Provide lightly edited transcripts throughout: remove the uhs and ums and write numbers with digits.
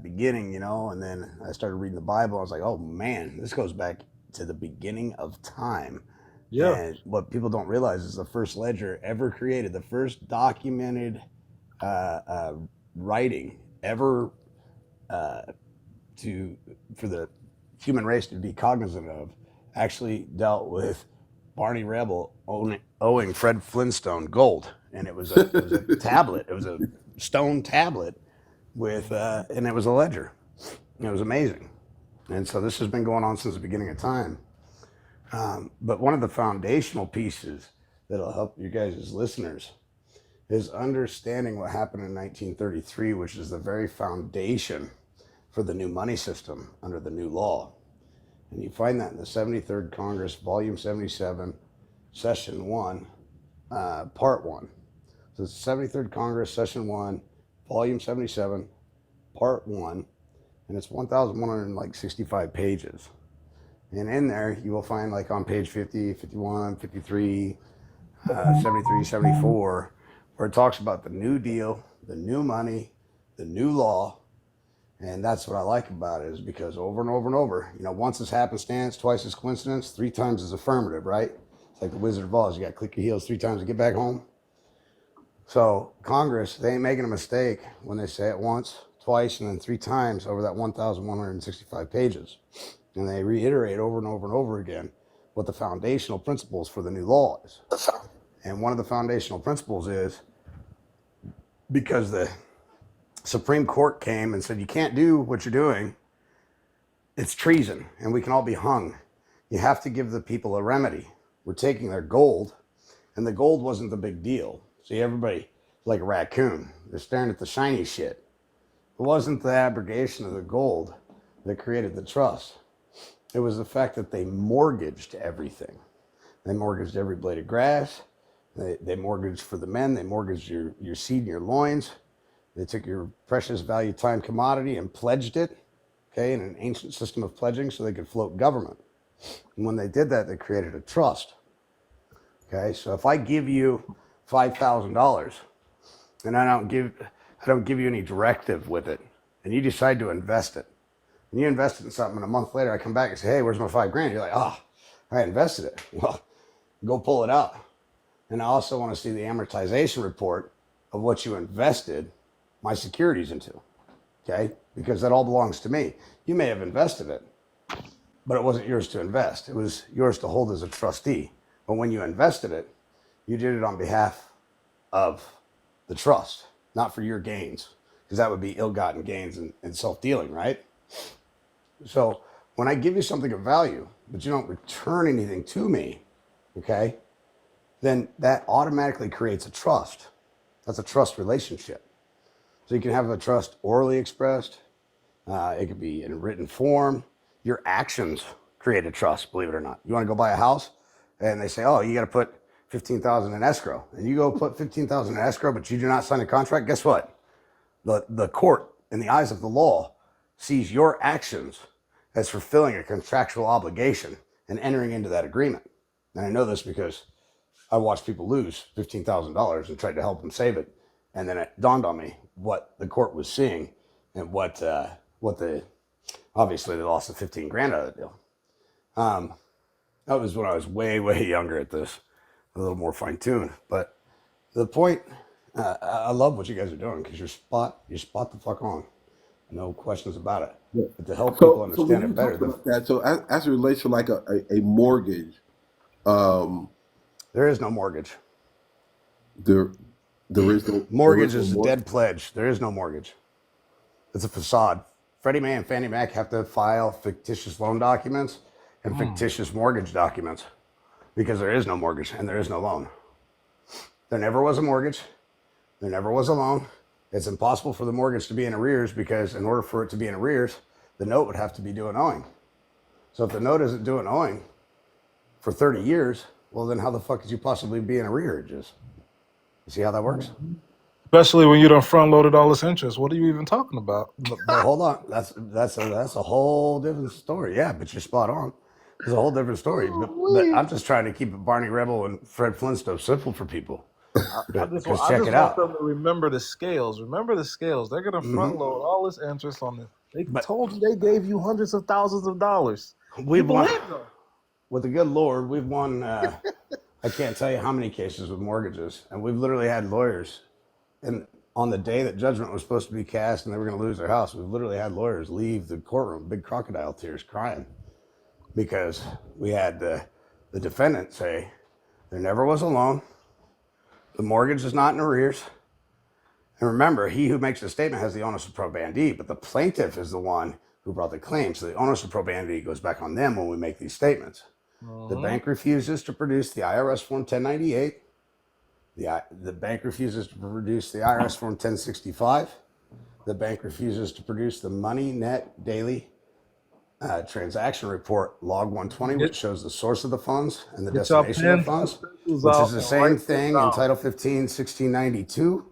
beginning, and then I started reading the Bible. I was like, oh man, this goes back to the beginning of time. Yeah. And what people don't realize is the first ledger ever created, the first documented uh, uh, writing ever uh, to for the human race to be cognizant of actually dealt with Barney Rebel owing Fred Flintstone gold, and it was a tablet. It was a stone tablet with and it was a ledger. It was amazing, and so this has been going on since the beginning of time. But one of the foundational pieces that'll help you guys as listeners is understanding what happened in 1933, which is the very foundation for the new money system under the new law. And you find that in the 73rd Congress, Volume 77, Session 1, Part 1. So it's 73rd Congress, Session 1, Volume 77, Part 1, and it's 1,165 pages. And in there, you will find, like on page 50, 51, 53, 73, 74, where it talks about the New Deal, the new money, the new law. And that's what I like about it, is because over and over and over, once is happenstance, twice is coincidence, three times is affirmative, right? It's like the Wizard of Oz. You got to click your heels three times to get back home. So Congress, they ain't making a mistake when they say it once, twice, and then three times over that 1,165 pages. And they reiterate over and over and over again what the foundational principles for the new law is. And one of the foundational principles is, because the Supreme Court came and said, you can't do what you're doing, it's treason, and we can all be hung. You have to give the people a remedy. We're taking their gold, and the gold wasn't the big deal. See, everybody, like a raccoon, they're staring at the shiny shit. It wasn't the abrogation of the gold that created the trust. It was the fact that they mortgaged everything. They mortgaged every blade of grass. They mortgaged for the men. They mortgaged your seed and your loins. They took your precious value time commodity and pledged it, okay, in an ancient system of pledging so they could float government. And when they did that, they created a trust. Okay, so if I give you $5,000 and I don't give you any directive with it, and you decide to invest it, and you invest it in something, and a month later I come back and say, hey, where's my $5,000? You're like, oh, I invested it. Well, go pull it out. And I also want to see the amortization report of what you invested my securities into, okay? Because that all belongs to me. You may have invested it, but it wasn't yours to invest. It was yours to hold as a trustee. But when you invested it, you did it on behalf of the trust, not for your gains, because that would be ill-gotten gains and self-dealing, right? So when I give you something of value, but you don't return anything to me, okay, then that automatically creates a trust. That's a trust relationship. So you can have a trust orally expressed. It could be in written form. Your actions create a trust, believe it or not. You want to go buy a house, and they say, oh, you got to put $15,000 in escrow. And you go put $15,000 in escrow, but you do not sign a contract. Guess what? The court, in the eyes of the law, sees your actions as fulfilling a contractual obligation and entering into that agreement. And I know this because I watched people lose $15,000 and tried to help them save it. And then it dawned on me what the court was seeing and what the, obviously they lost the 15 grand out of the deal. That was when I was way, way younger at this, a little more fine tuned. But the point, I love what you guys are doing, because you're spot the fuck on. No questions about it. Yeah. But to help people So when understand you it better, talk about that, so as it relates to like a mortgage, there is no mortgage. there is no Mortgage is a dead pledge. There is no mortgage. It's a facade. Freddie Mae and Fannie Mac have to file fictitious loan documents and fictitious mortgage documents because there is no mortgage and there is no loan. There never was a mortgage. There never was a loan. It's impossible for the mortgage to be in arrears, because in order for it to be in arrears, the note would have to be due and owing. So if the note isn't due and owing for 30 years, well, then how the fuck could you possibly be in arrearages? You see how that works? Especially when you done front loaded all this interest. What are you even talking about? But hold on, that's a whole different story. Yeah, but you're spot on. It's a whole different story. But I'm just trying to keep it Barney Rebel and Fred Flintstone simple for people. Because I check just it want out. them to remember the scales. Remember the scales. They're gonna front Hmm. load all this interest on this. They But told you they gave you hundreds of thousands of dollars. You we've won believe them. with the good Lord. We've won. I can't tell you how many cases with mortgages, and we've literally had lawyers. And on the day that judgment was supposed to be cast, and they were going to lose their house, we've literally had lawyers leave the courtroom, big crocodile tears, crying, because we had the defendant say there never was a loan, the mortgage is not in arrears. And remember, he who makes the statement has the onus of probandi, but the plaintiff is the one who brought the claim. So the onus of probandi goes back on them when we make these statements. The bank refuses to produce the IRS Form 1098. The bank refuses to produce the IRS Form 1065. The bank refuses to produce the money net daily transaction report, log 120, which Get, shows the source of the funds and the get your destination of the pens and funds, pencils which is out the and same write this thing in down. Title 15, 1692,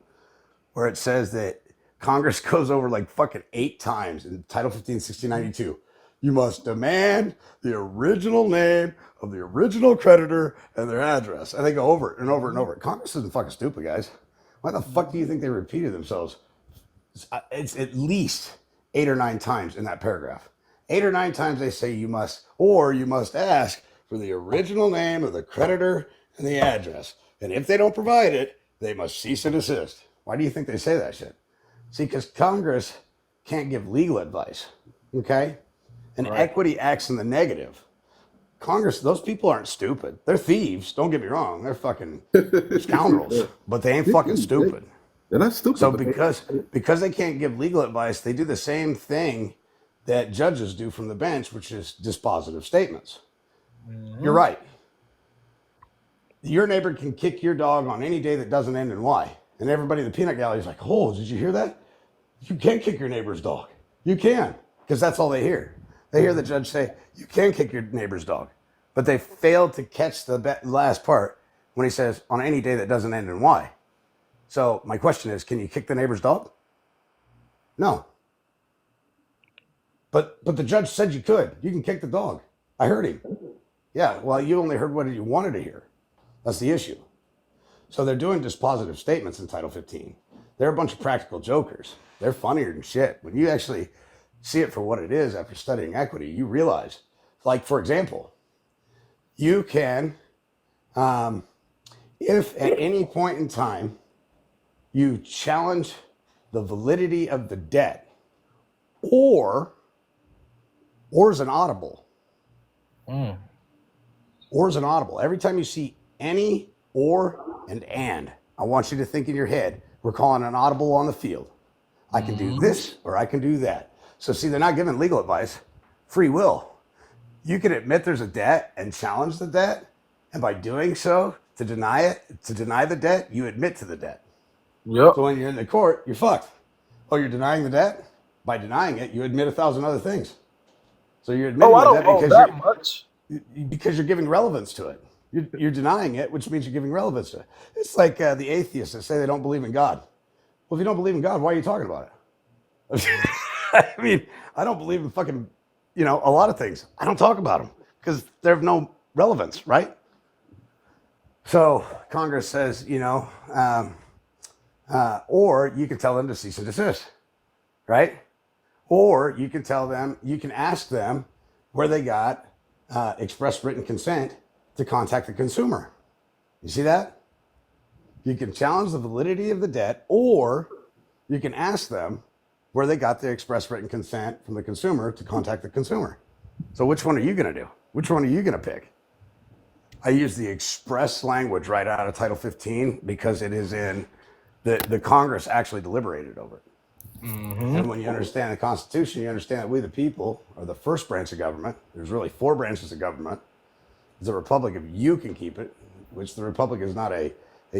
where it says that Congress goes over like fucking 8 times in Title 15, 1692. You must demand the original name of the original creditor and their address. And they go over it and over and over it. Congress isn't fucking stupid, guys. Why the fuck do you think they repeated themselves? It's at least 8 or 9 times in that paragraph. 8 or 9 times they say you must, or you must ask for the original name of the creditor and the address. And if they don't provide it, they must cease and desist. Why do you think they say that shit? See, because Congress can't give legal advice, okay? And Right. equity acts in the negative. Congress, those people aren't stupid. They're thieves. Don't get me wrong. They're fucking scoundrels, but they ain't fucking stupid. They're not stupid, So but because they can't give legal advice, they do the same thing that judges do from the bench, which is dispositive statements. You're right. Your neighbor can kick your dog on any day that doesn't end in Y. And everybody in the peanut gallery is like, oh, did you hear that? You can kick your neighbor's dog. You can, because that's all they hear. They hear the judge say, you can kick your neighbor's dog. But they failed to catch the last part when he says, on any day that doesn't end in Y. So my question is, can you kick the neighbor's dog? No. But the judge said you could. You can kick the dog. I heard him. Yeah, well, you only heard what you wanted to hear. That's the issue. So they're doing dispositive statements in Title 15. They're a bunch of practical jokers. They're funnier than shit. When you actually see it for what it is after studying equity, you realize, like, for example, you can, if at any point in time you challenge the validity of the debt, or is an audible. Or is an audible. Every time you see any, or, and, I want you to think in your head, we're calling an audible on the field. I can do this or I can do that. So see, they're not giving legal advice, free will. You can admit there's a debt and challenge the debt. And by doing so, to deny the debt, you admit to the debt. Yep. So when you're in the court, you're fucked. Oh, you're denying the debt? By denying it, you admit 1,000 other things. So you're admitting I the don't debt owe that much. because you're giving relevance to it. You're denying it, which means you're giving relevance to it. It's like the atheists that say they don't believe in God. Well, if you don't believe in God, why are you talking about it? I mean, I don't believe in fucking, a lot of things. I don't talk about them because they have no relevance, right? So Congress says, or you can tell them to cease and desist, right? Or you can tell them, you can ask them where they got express written consent to contact the consumer. You see that? You can challenge the validity of the debt, or you can ask them where they got the express written consent from the consumer to contact the consumer. So which one are you going to do? Which one are you going to pick? I use the express language right out of Title 15 because it is in the Congress actually deliberated over it. And when you understand the Constitution, you understand that we, the people, are the first branch of government. There's really 4 branches of government. It's a republic if you can keep it, which the republic is not a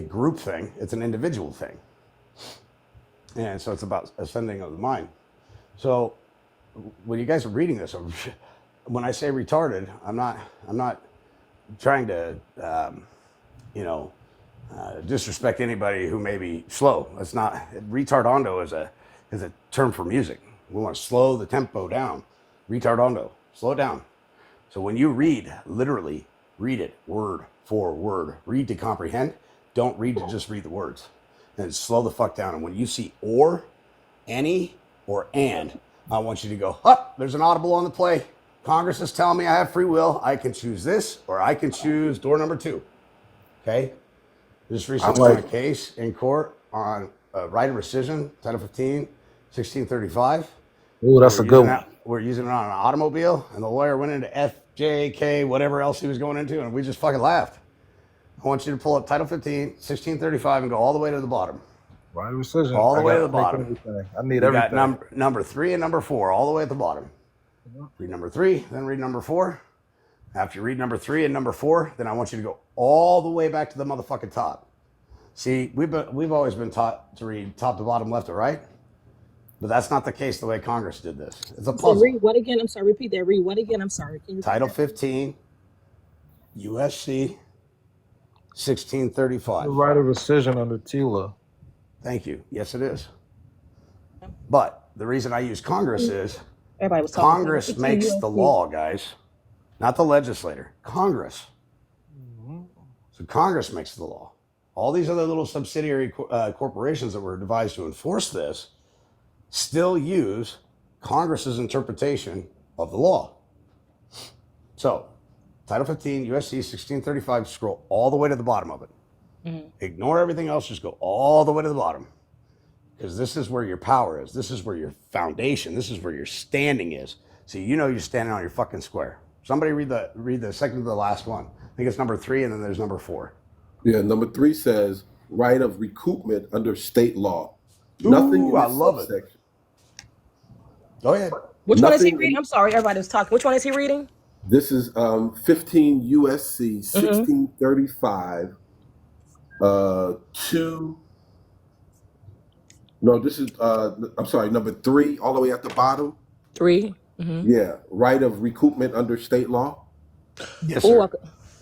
group thing. It's an individual thing. And so it's about ascending of the mind. So when you guys are reading this, when I say retarded, I'm not trying to, disrespect anybody who may be slow. That's not, retardondo is a term for music. We want to slow the tempo down. Retardondo, slow it down. So when you read, literally read it word for word, read to comprehend. don't read to just read the words. And slow the fuck down. And when you see or, any, or and, I want you to go, there's an audible on the play. Congress is telling me I have free will. I can choose this, or I can choose door number 2. Okay? Just recently won a case in court on right of rescission, Title 15, 1635. Ooh, that's a good one. We're using it on an automobile, and the lawyer went into FJK, whatever else he was going into, and we just fucking laughed. I want you to pull up Title 15, 1635, and go all the way to the bottom. Right of rescission. All the way to the bottom. I need everything. Got number 3 and number 4 all the way at the bottom. Read number 3, then read number 4. After you read number 3 and number 4, then I want you to go all the way back to the motherfucking top. See, we've always been taught to read top to bottom, left to right, but that's not the case the way Congress did this. It's a puzzle. So read what again? I'm sorry. Repeat that. Read what again? I'm sorry. Title 15, USC, 1635. The right of rescission under TILA. Thank you. Yes, it is. But the reason I use Congress is Congress makes the law, guys, not the legislator. Congress. So Congress makes the law. All these other little subsidiary corporations that were devised to enforce this still use Congress's interpretation of the law. So, Title 15, USC 1635, scroll all the way to the bottom of it. Ignore everything else, just go all the way to the bottom. Because this is where your power is. This is where your foundation, this is where your standing is. So you know you're standing on your fucking square. Somebody read the second to the last one. I think it's number 3, and then there's number 4. Yeah, number 3 says right of recoupment under state law. Ooh, Nothing in I love it. Section. Go ahead. Which one is he reading? I'm sorry, everybody was talking. Which one is he reading? This is 15 USC 1635 2. No, this is I'm sorry, number 3, all the way at the bottom. 3. Yeah, right of recoupment under state law. Yes, sir.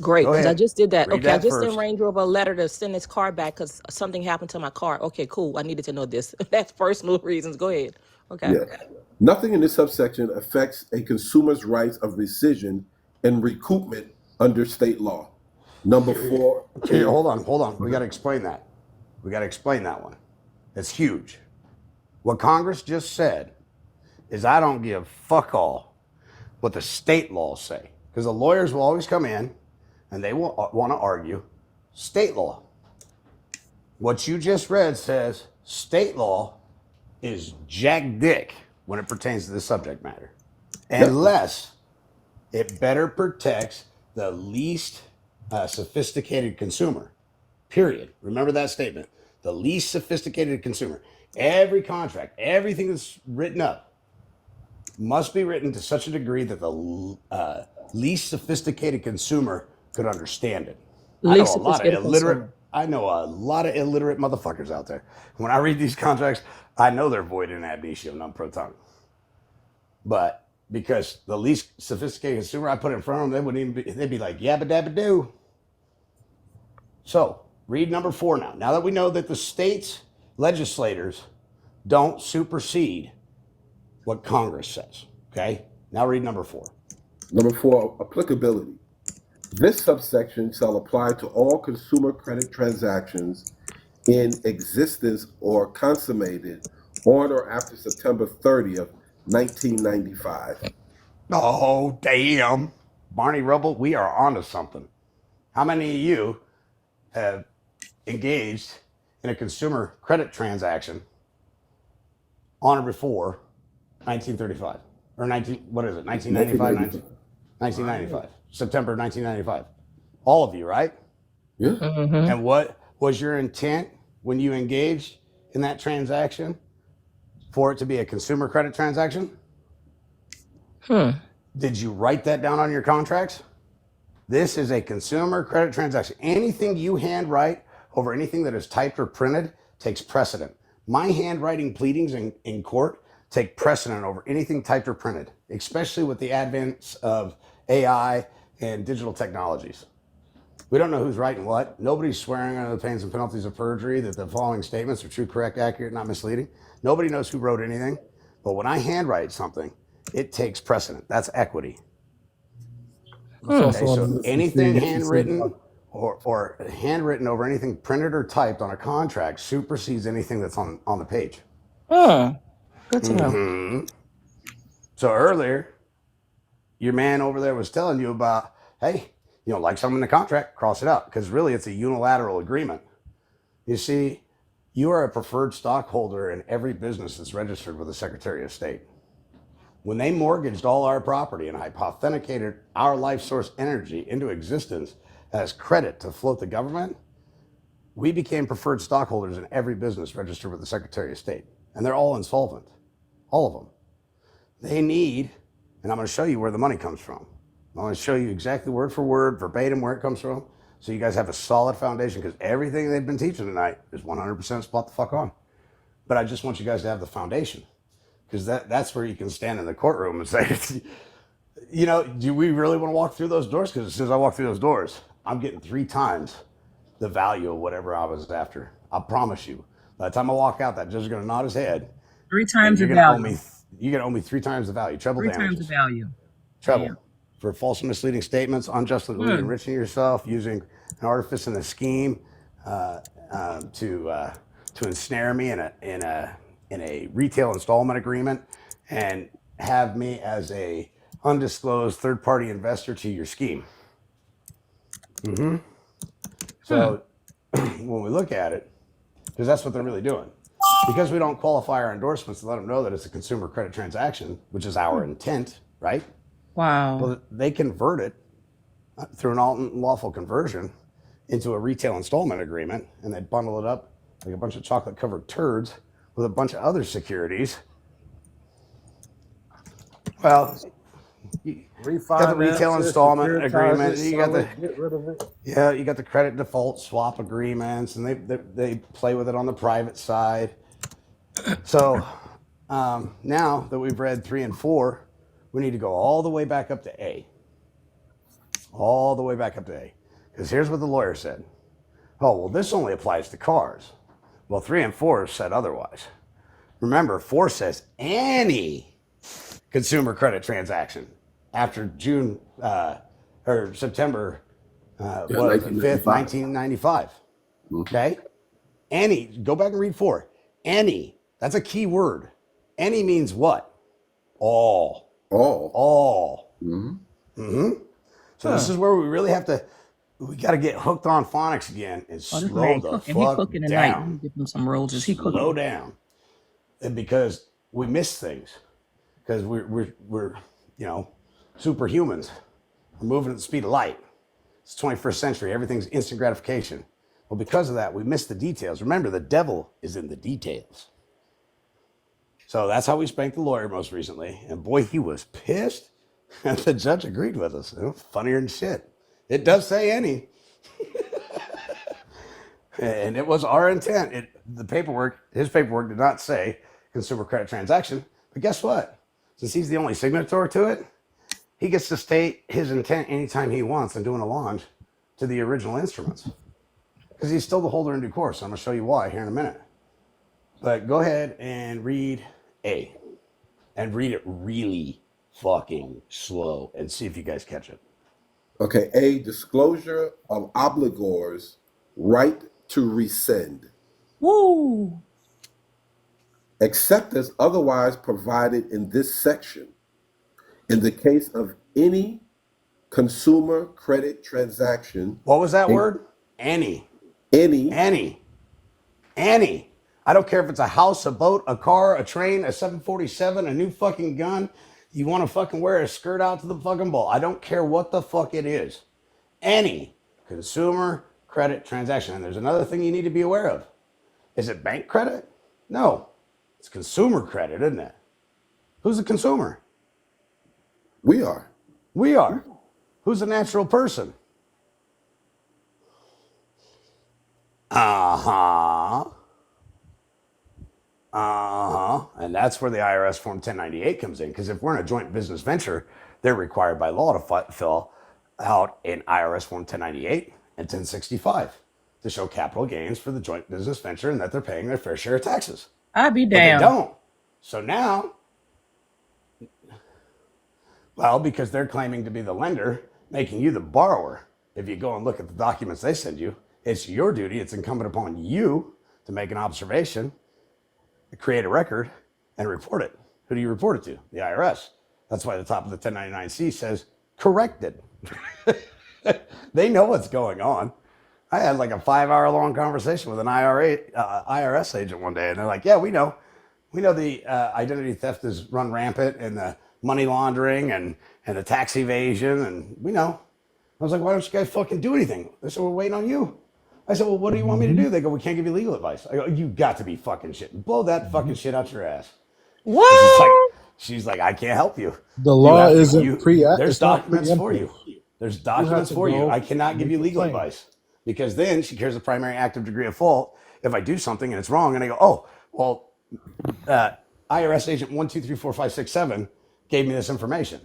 Great, because I just did that. Read Okay, that I just first. sent Range Rover a letter to send his car back because something happened to my car. Okay, cool. I needed to know this. That's personal reasons. Go ahead. Okay. Yeah. Nothing in this subsection affects a consumer's rights of rescission and recoupment under state law. Number 4. Okay, hold on. We got to explain that. We got to explain that one. It's huge. What Congress just said is I don't give fuck all what the state laws say. Because the lawyers will always come in and they will want to argue state law. What you just read says state law is jack dick when it pertains to this subject matter. Unless it better protects the least sophisticated consumer. Period. Remember that statement. The least sophisticated consumer. Every contract, everything that's written up must be written to such a degree that the least sophisticated consumer could understand it. I know a lot of illiterate motherfuckers out there. When I read these contracts, I know they're void in ab initio non pro tunc. But because the least sophisticated consumer I put in front of them, they wouldn't even be, they'd be like, yabba dabba doo. So read number 4 now. Now that we know that the state's legislators don't supersede what Congress says, okay? Now read number 4. Number 4, applicability. This subsection shall apply to all consumer credit transactions in existence or consummated on or after September 30th, 1995. Oh, damn. Barney Rubble, we are onto something. How many of you have engaged in a consumer credit transaction on or before 1935? Or 1995? 1995. September 1995. All of you, right? Yeah. And what was your intent when you engaged in that transaction? For it to be a consumer credit transaction? Did you write that down on your contracts? This is a consumer credit transaction. Anything you handwrite over anything that is typed or printed takes precedent. My handwriting pleadings in court take precedent over anything typed or printed, especially with the advent of AI and digital technologies. We don't know who's writing what. Nobody's swearing under the pains and penalties of perjury that the following statements are true, correct, accurate, not misleading. Nobody knows who wrote anything. But when I handwrite something, it takes precedent. That's equity. Okay, so anything handwritten or handwritten over anything printed or typed on a contract supersedes anything that's on the page. Good to know. Mm-hmm. So earlier, your man over there was telling you about, hey, you don't like something in the contract, cross it out, because really it's a unilateral agreement. You see, you are a preferred stockholder in every business that's registered with the Secretary of State. When they mortgaged all our property and hypothecated our life source energy into existence as credit to float the government, we became preferred stockholders in every business registered with the Secretary of State. And they're all insolvent. All of them. They need, and I'm going to show you where the money comes from. I'm going to show you exactly word for word, verbatim, where it comes from, so you guys have a solid foundation, because everything they've been teaching tonight is 100% spot the fuck on. But I just want you guys to have the foundation, because that's where you can stand in the courtroom and say, you know, do we really want to walk through those doors? Because as soon as I walk through those doors, I'm getting 3 times the value of whatever I was after. I promise you. By the time I walk out, that judge is going to nod his head. 3 times the you're going to owe value. me. You're going to owe me 3 times the value. Treble 3 damages. times the value. Treble. Damn. For false and misleading statements, unjustly enriching yourself, using an artifice and a scheme to ensnare me in a retail installment agreement, and have me as a undisclosed third-party investor to your scheme. So when we look at it, because that's what they're really doing, because we don't qualify our endorsements to let them know that it's a consumer credit transaction, which is our intent, right? Wow. Well, they convert it through an unlawful conversion into a retail installment agreement, and they bundle it up like a bunch of chocolate-covered turds with a bunch of other securities. Well, you got the retail installment agreement. You got the get rid of it. Yeah, you got the credit default swap agreements, and they play with it on the private side. So now that we've read 3 and 4, we need to go all the way back up to A. All the way back up to A. Because here's what the lawyer said. Oh, well, this only applies to cars. Well, 3 and 4 said otherwise. Remember, 4 says any consumer credit transaction after June or September 5th, 1995. Okay? Any, go back and read 4. Any, that's a key word. Any means what? All. All. So this is where we really have to, we got to get hooked on phonics again and slow the fuck He cooking tonight. Let me down. give him some roses. He cooking. Slow down. And because we miss things. Because we're you know, superhumans. We're moving at the speed of light. It's 21st century. Everything's instant gratification. Well, because of that, we miss the details. Remember, the devil is in the details. So that's how we spanked the lawyer most recently. And boy, he was pissed. And the judge agreed with us. It was funnier than shit. It does say any. And it was our intent. His paperwork did not say consumer credit transaction. But guess what? Since he's the only signatory to it, he gets to state his intent anytime he wants and do an allonge to the original instruments. Because he's still the holder in due course. I'm going to show you why here in a minute. But go ahead and read A. And read it really fucking slow and see if you guys catch it. Okay, A, disclosure of obligor's right to rescind, Woo. except as otherwise provided in this section. In the case of any consumer credit transaction. What was that word? Any. Any. I don't care if it's a house, a boat, a car, a train, a 747, a new fucking gun. You want to fucking wear a skirt out to the fucking ball. I don't care what the fuck it is. Any consumer credit transaction. And there's another thing you need to be aware of. Is it bank credit? No. It's consumer credit, isn't it? Who's the consumer? We are. We are. Who's a natural person? And that's where the IRS Form 1098 comes in. Because if we're in a joint business venture, they're required by law to fill out an IRS Form 1098 and 1065 to show capital gains for the joint business venture and that they're paying their fair share of taxes. I'd be But damned. they don't. So now, well, because they're claiming to be the lender, making you the borrower. if you go and look at the documents they send you, it's your duty. It's incumbent upon you to make an observation, create a record, and report it. Who do you report it to? The IRS. That's why the top of the 1099-C says corrected. They know what's going on. I had like a 5-hour-long conversation with an IRS agent one day, and they're like, yeah, we know the identity theft is run rampant, and the money laundering and the tax evasion, and we know. I was like, why don't you guys fucking do anything? They said, we're waiting on you. I said, well, what do you want me to do? They go, we can't give you legal advice. I go, you got to be fucking shit. Blow that fucking shit out your ass. What? She's like, I can't help you. The law You isn't there's documents for you. There's documents for you. go I cannot give you legal claim. advice because then she carries the primary active degree of fault. If I do something and it's wrong, and I go, oh, well, IRS agent 1234567 gave me this information,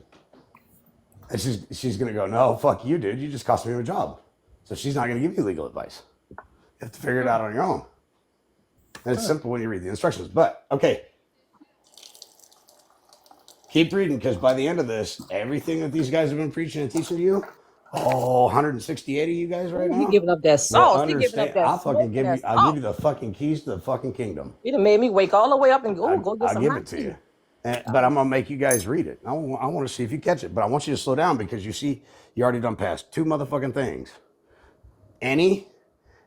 and she's gonna go, no, fuck you, dude. You just cost me a job. So she's not gonna give you legal advice. You have to figure it out on your own. And it's simple when you read the instructions. But okay. Keep reading, because by the end of this, everything that these guys have been preaching and teaching you, 168 of you guys right He now, giving up that will sauce. He giving up understand. that I'll fucking give you. sauce. I'll give you the fucking keys to the fucking kingdom. You done made me wake all the way up and go get I'll some give hot it to tea. you. But I'm gonna make you guys read it. I want to see if you catch it. But I want you to slow down, because you see, you already done past two motherfucking things: any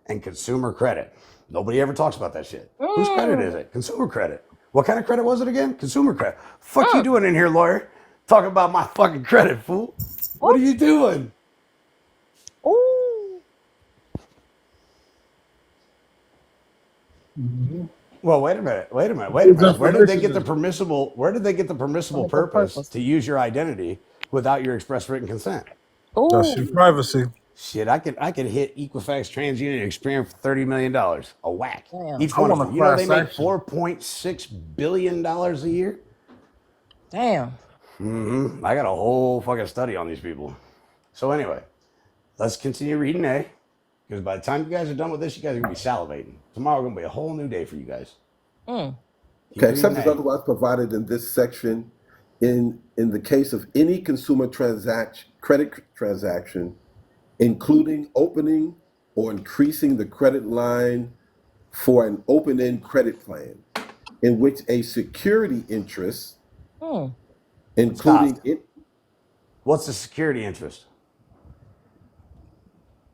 and consumer credit. Nobody ever talks about that shit. Whose credit is it? Consumer credit. What kind of credit was it again? Consumer credit. Fuck you doing in here, lawyer? Talking about my fucking credit, fool. What are you doing? Ooh. Well, wait a minute. Where did they get the permissible purpose to use your identity without your express written consent? That's your privacy. Shit, I could hit Equifax, TransUnion, Experian for $30 million a whack. Damn. Each I one of want them. a You know they class make action. $4.6 billion a year? Damn. I got a whole fucking study on these people. So anyway, let's continue reading A, because by the time you guys are done with this, you guys are going to be salivating. Tomorrow going to be a whole new day for you guys. Keep Okay, except reading as A. otherwise provided in this section, in the case of any consumer credit transaction, including opening or increasing the credit line for an open-end credit plan, in which a security interest, including Stop. What's the security interest?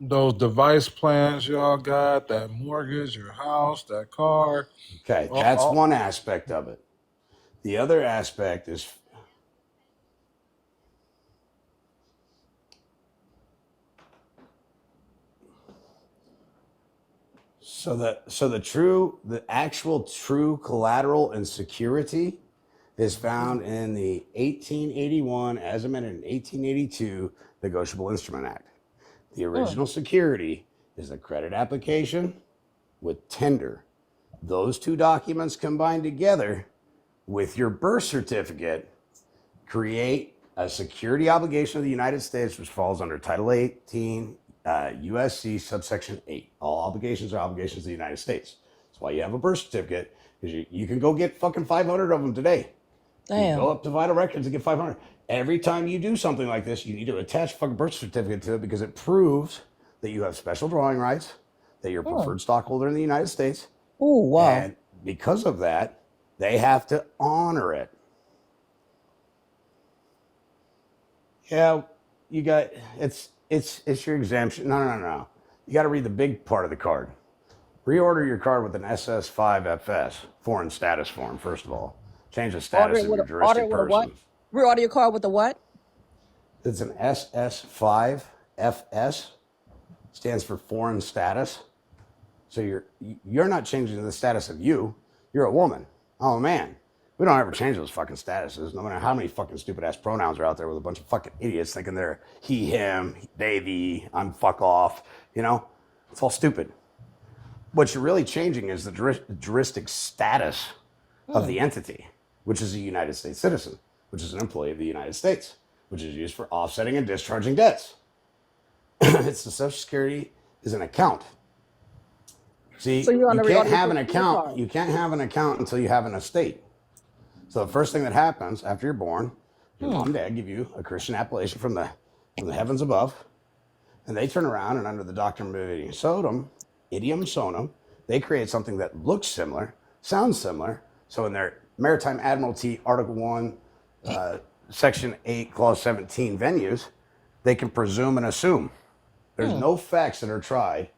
Those device plans y'all got, that mortgage, your house, that car. Okay, that's one aspect of it. The other aspect is the actual true collateral and security is found in the 1881, as amended in 1882, Negotiable Instrument Act. The original security is a credit application with tender. Those two documents combined together with your birth certificate create a security obligation of the United States, which falls under Title 18 USC subsection 8. All obligations are obligations of the United States. That's why you have a birth certificate, because you can go get fucking 500 of them today. Damn. You go up to Vital Records and get 500. Every time you do something like this, you need to attach a fucking birth certificate to it, because it proves that you have special drawing rights, that you're a preferred stockholder in the United States. Oh, wow. And because of that, they have to honor it. Yeah, you got it's your exemption. No. You got to read the big part of the card. Reorder your card with an SS5FS foreign status form. First of all, change the status of your juristic person. Reorder your card with the what? It's an SS5FS. Stands for foreign status. So you're not changing the status of you. You're a woman. I'm a man. We don't ever change those fucking statuses, no matter how many fucking stupid ass pronouns are out there with a bunch of fucking idiots thinking they're he, him, they, thee, I'm fuck off. You know, it's all stupid. What you're really changing is the juristic status of the entity, which is a United States citizen, which is an employee of the United States, which is used for offsetting and discharging debts. It's the Social Security is an account. See, So you can't reorder have an your account. card. You can't have an account until you have an estate. So the first thing that happens after you're born, your mom and dad give you a Christian appellation from the heavens above, And they turn around and under the doctrine of idiom sonum, they create something that looks similar, sounds similar. So in their Maritime Admiralty Article 1, Section 8, Clause 17 venues, they can presume and assume. There's no facts that are tried,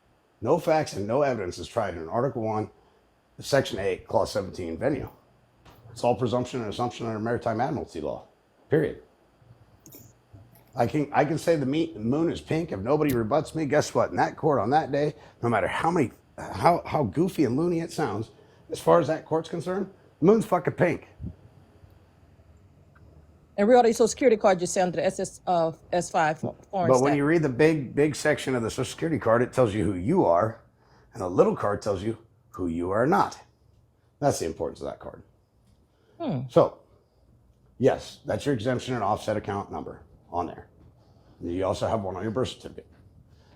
no facts and no evidence is tried in Article 1, Section 8, Clause 17 venue. It's all presumption and assumption under Maritime Admiralty law, period. I can say the moon is pink if nobody rebuts me. Guess what? In that court on that day, no matter how goofy and loony it sounds, as far as that court's concerned, the moon's fucking pink. And reality, Social Security card just sent to the S5 foreign But when stat. you read the big section of the Social Security card, it tells you who you are, and the little card tells you who you are not. That's the importance of that card. So, yes, that's your exemption and offset account number on there. You also have one on your birth certificate.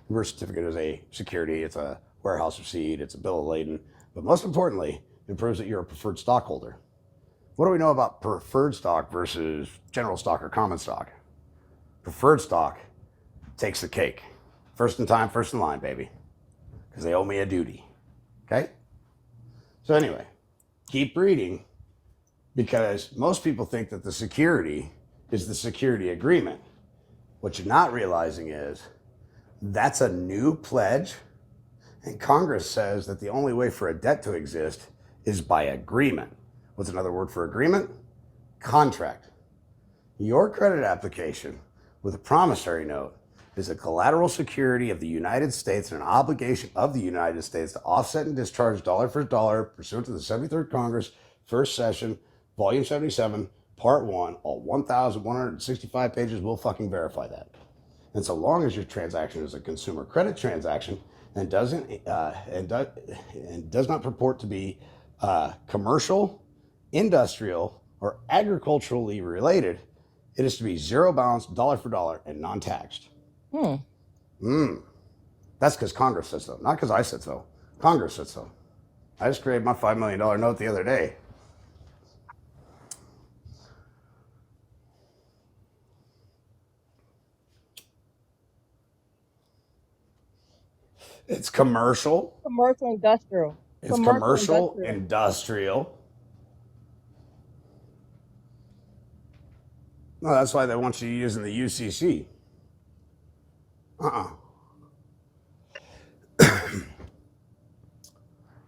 Your birth certificate is a security, it's a warehouse receipt, it's a bill of lading, but most importantly, it proves that you're a preferred stockholder. What do we know about preferred stock versus general stock or common stock? Preferred stock takes the cake. First in time, first in line, baby, because they owe me a duty. Okay? So anyway, keep reading, because most people think that the security is the security agreement. What you're not realizing is that's a new pledge, and Congress says that the only way for a debt to exist is by agreement. What's another word for agreement? Contract. Your credit application with a promissory note is a collateral security of the United States and an obligation of the United States to offset and discharge dollar for dollar pursuant to the 73rd Congress, first session, Volume 77, Part 1, all 1,165 pages will fucking verify that. And so long as your transaction is a consumer credit transaction and does not purport to be commercial, industrial, or agriculturally related, it is to be zero balance, dollar for dollar, and non-taxed. That's because Congress said so, not because I said so. Congress said so. I just created my $5 million note the other day. It's commercial. Commercial industrial. It's commercial, industrial. No, that's why they want you using the UCC.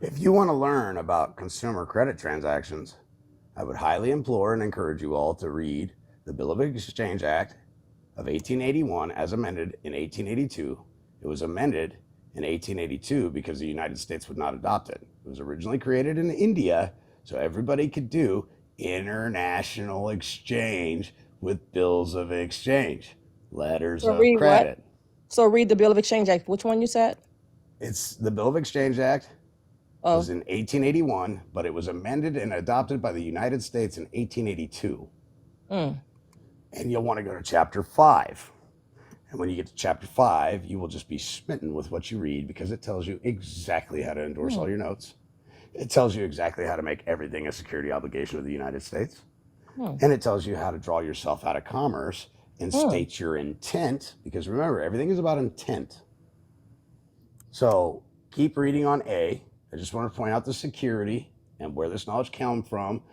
If you want to learn about consumer credit transactions, I would highly implore and encourage you all to read the Bill of Exchange Act of 1881 as amended in 1882. It was amended in 1882 because the United States would not adopt it. It was originally created in India so everybody could do international exchange with bills of exchange, letters of credit. So read the Bill of Exchange Act. Which one you said? It's the Bill of Exchange Act. It was in 1881, but it was amended and adopted by the United States in 1882. And you'll want to go to Chapter 5. And when you get to Chapter 5, you will just be smitten with what you read because it tells you exactly how to endorse all your notes. It tells you exactly how to make everything a security obligation of the United States. And it tells you how to draw yourself out of commerce and state your intent, because remember, everything is about intent. So keep reading on A. I just want to point out the security and where this knowledge came from.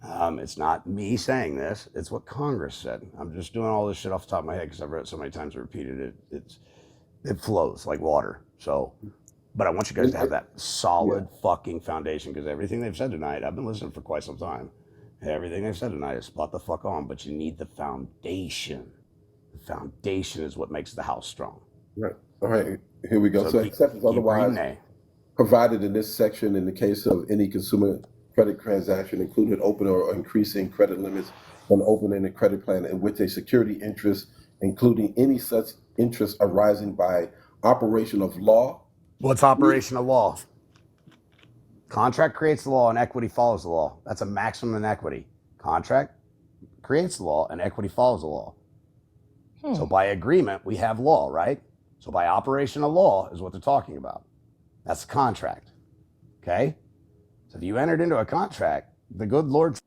It's not me saying this. It's what Congress said. I'm just doing all this shit off the top of my head because I've read it so many times and repeated it. It flows like water. So, but I want you guys to have that solid fucking foundation, because everything they've said tonight, I've been listening for quite some time. Everything they've said tonight is spot the fuck on, but you need the foundation. The foundation is what makes the house strong. Right. All right. Here we go. So except as otherwise provided in this section, in the case of any consumer credit transaction, including open or increasing credit limits on opening a credit plan in which a security interest, including any such interest arising by operation of law. What's operation of law? Contract creates the law and equity follows the law. That's a maximum in equity. Contract creates the law and equity follows the law. So by agreement, we have law, right? So by operation of law is what they're talking about. That's a contract. Okay? So if you entered into a contract, the good Lord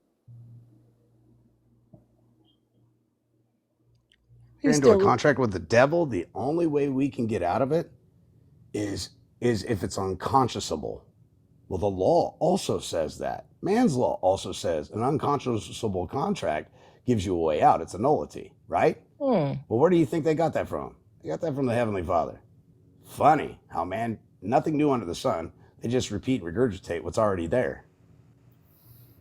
You're He's into a still contract with the devil. The only way we can get out of it is if it's unconscionable. Well, the law also says that. Man's law also says an unconscionable contract gives you a way out. It's a nullity, right? Well, where do you think they got that from? They got that from the Heavenly Father. Funny how man, nothing new under the sun. They just repeat and regurgitate what's already there.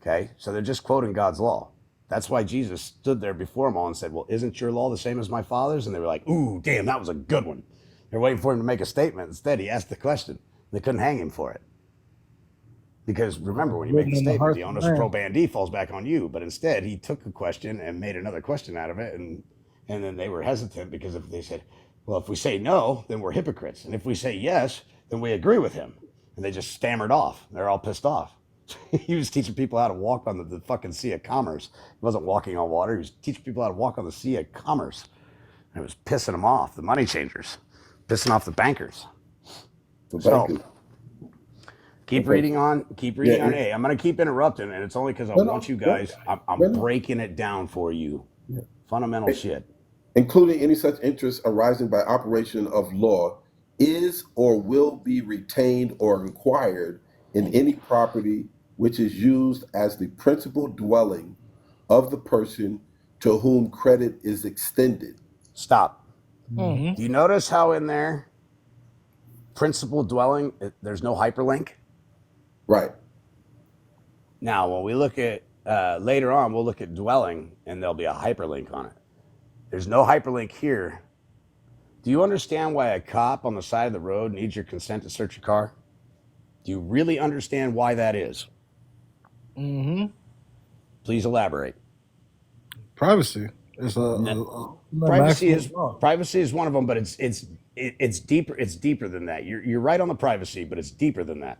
Okay, so they're just quoting God's law. That's why Jesus stood there before them all and said, well, isn't your law the same as my father's? And they were like, ooh, damn, that was a good one. They're waiting for him to make a statement. Instead, he asked the question. They couldn't hang him for it. Because remember, when you make Written a in the statement, hearts the of onus man. probandi falls back on you. But instead, he took a question and made another question out of it. And then they were hesitant because if they said, well, if we say no, then we're hypocrites. And if we say yes, then we agree with him. And they just stammered off. They're all pissed off. He was teaching people how to walk on the fucking sea of commerce. He wasn't walking on water. He was teaching people how to walk on the sea of commerce. And it was pissing them off, the money changers, pissing off the bankers. The So bankers. keep Okay. reading on. Keep reading Yeah, on. Hey, I'm going to keep interrupting, and it's only because I No, no, want you no, guys. I'm no, no. breaking it down for you. Yeah. Fundamental shit. Including any such interest arising by operation of law, is or will be retained or acquired in any property which is used as the principal dwelling of the person to whom credit is extended. Stop. Mm-hmm. Do you notice how in there, principal dwelling, there's no hyperlink? Right. Now, when we look at later on, we'll look at dwelling, and there'll be a hyperlink on it. There's no hyperlink here. Do you understand why a cop on the side of the road needs your consent to search your car? Do you really understand why that is? Mm-hmm. Please elaborate. Privacy is Privacy is one of them, but it's deeper. It's deeper than that. You're right on the privacy, but it's deeper than that.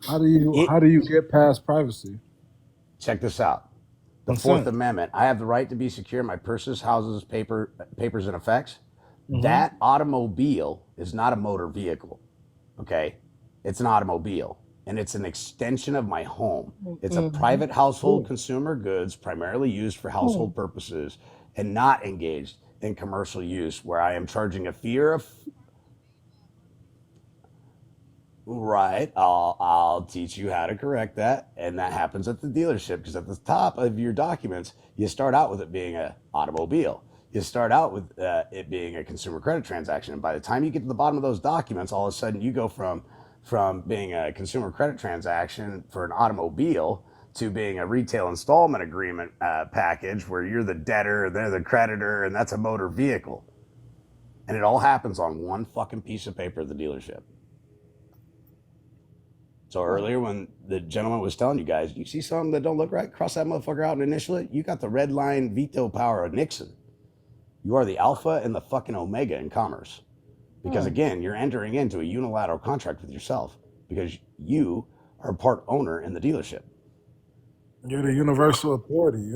How do you get past privacy? Check this out. The Fourth Amendment. I have the right to be secure in my purses, houses, papers, and effects. Mm-hmm. That automobile is not a motor vehicle. Okay, it's an automobile, and it's an extension of my home. It's a private household consumer goods, primarily used for household purposes, and not engaged in commercial use, where I am charging a fee or Right. I'll teach you how to correct that. And that happens at the dealership because at the top of your documents, you start out with it being an automobile. You start out with it being a consumer credit transaction. And by the time you get to the bottom of those documents, all of a sudden you go from being a consumer credit transaction for an automobile to being a retail installment agreement package where you're the debtor and they're the creditor, and that's a motor vehicle. And it all happens on one fucking piece of paper at the dealership. So earlier when the gentleman was telling you guys, you see something that don't look right, cross that motherfucker out and initial it. You got the red line veto power of Nixon. You are the alpha and the fucking omega in commerce. Because again, you're entering into a unilateral contract with yourself because you are a part owner in the dealership. You're the universal authority.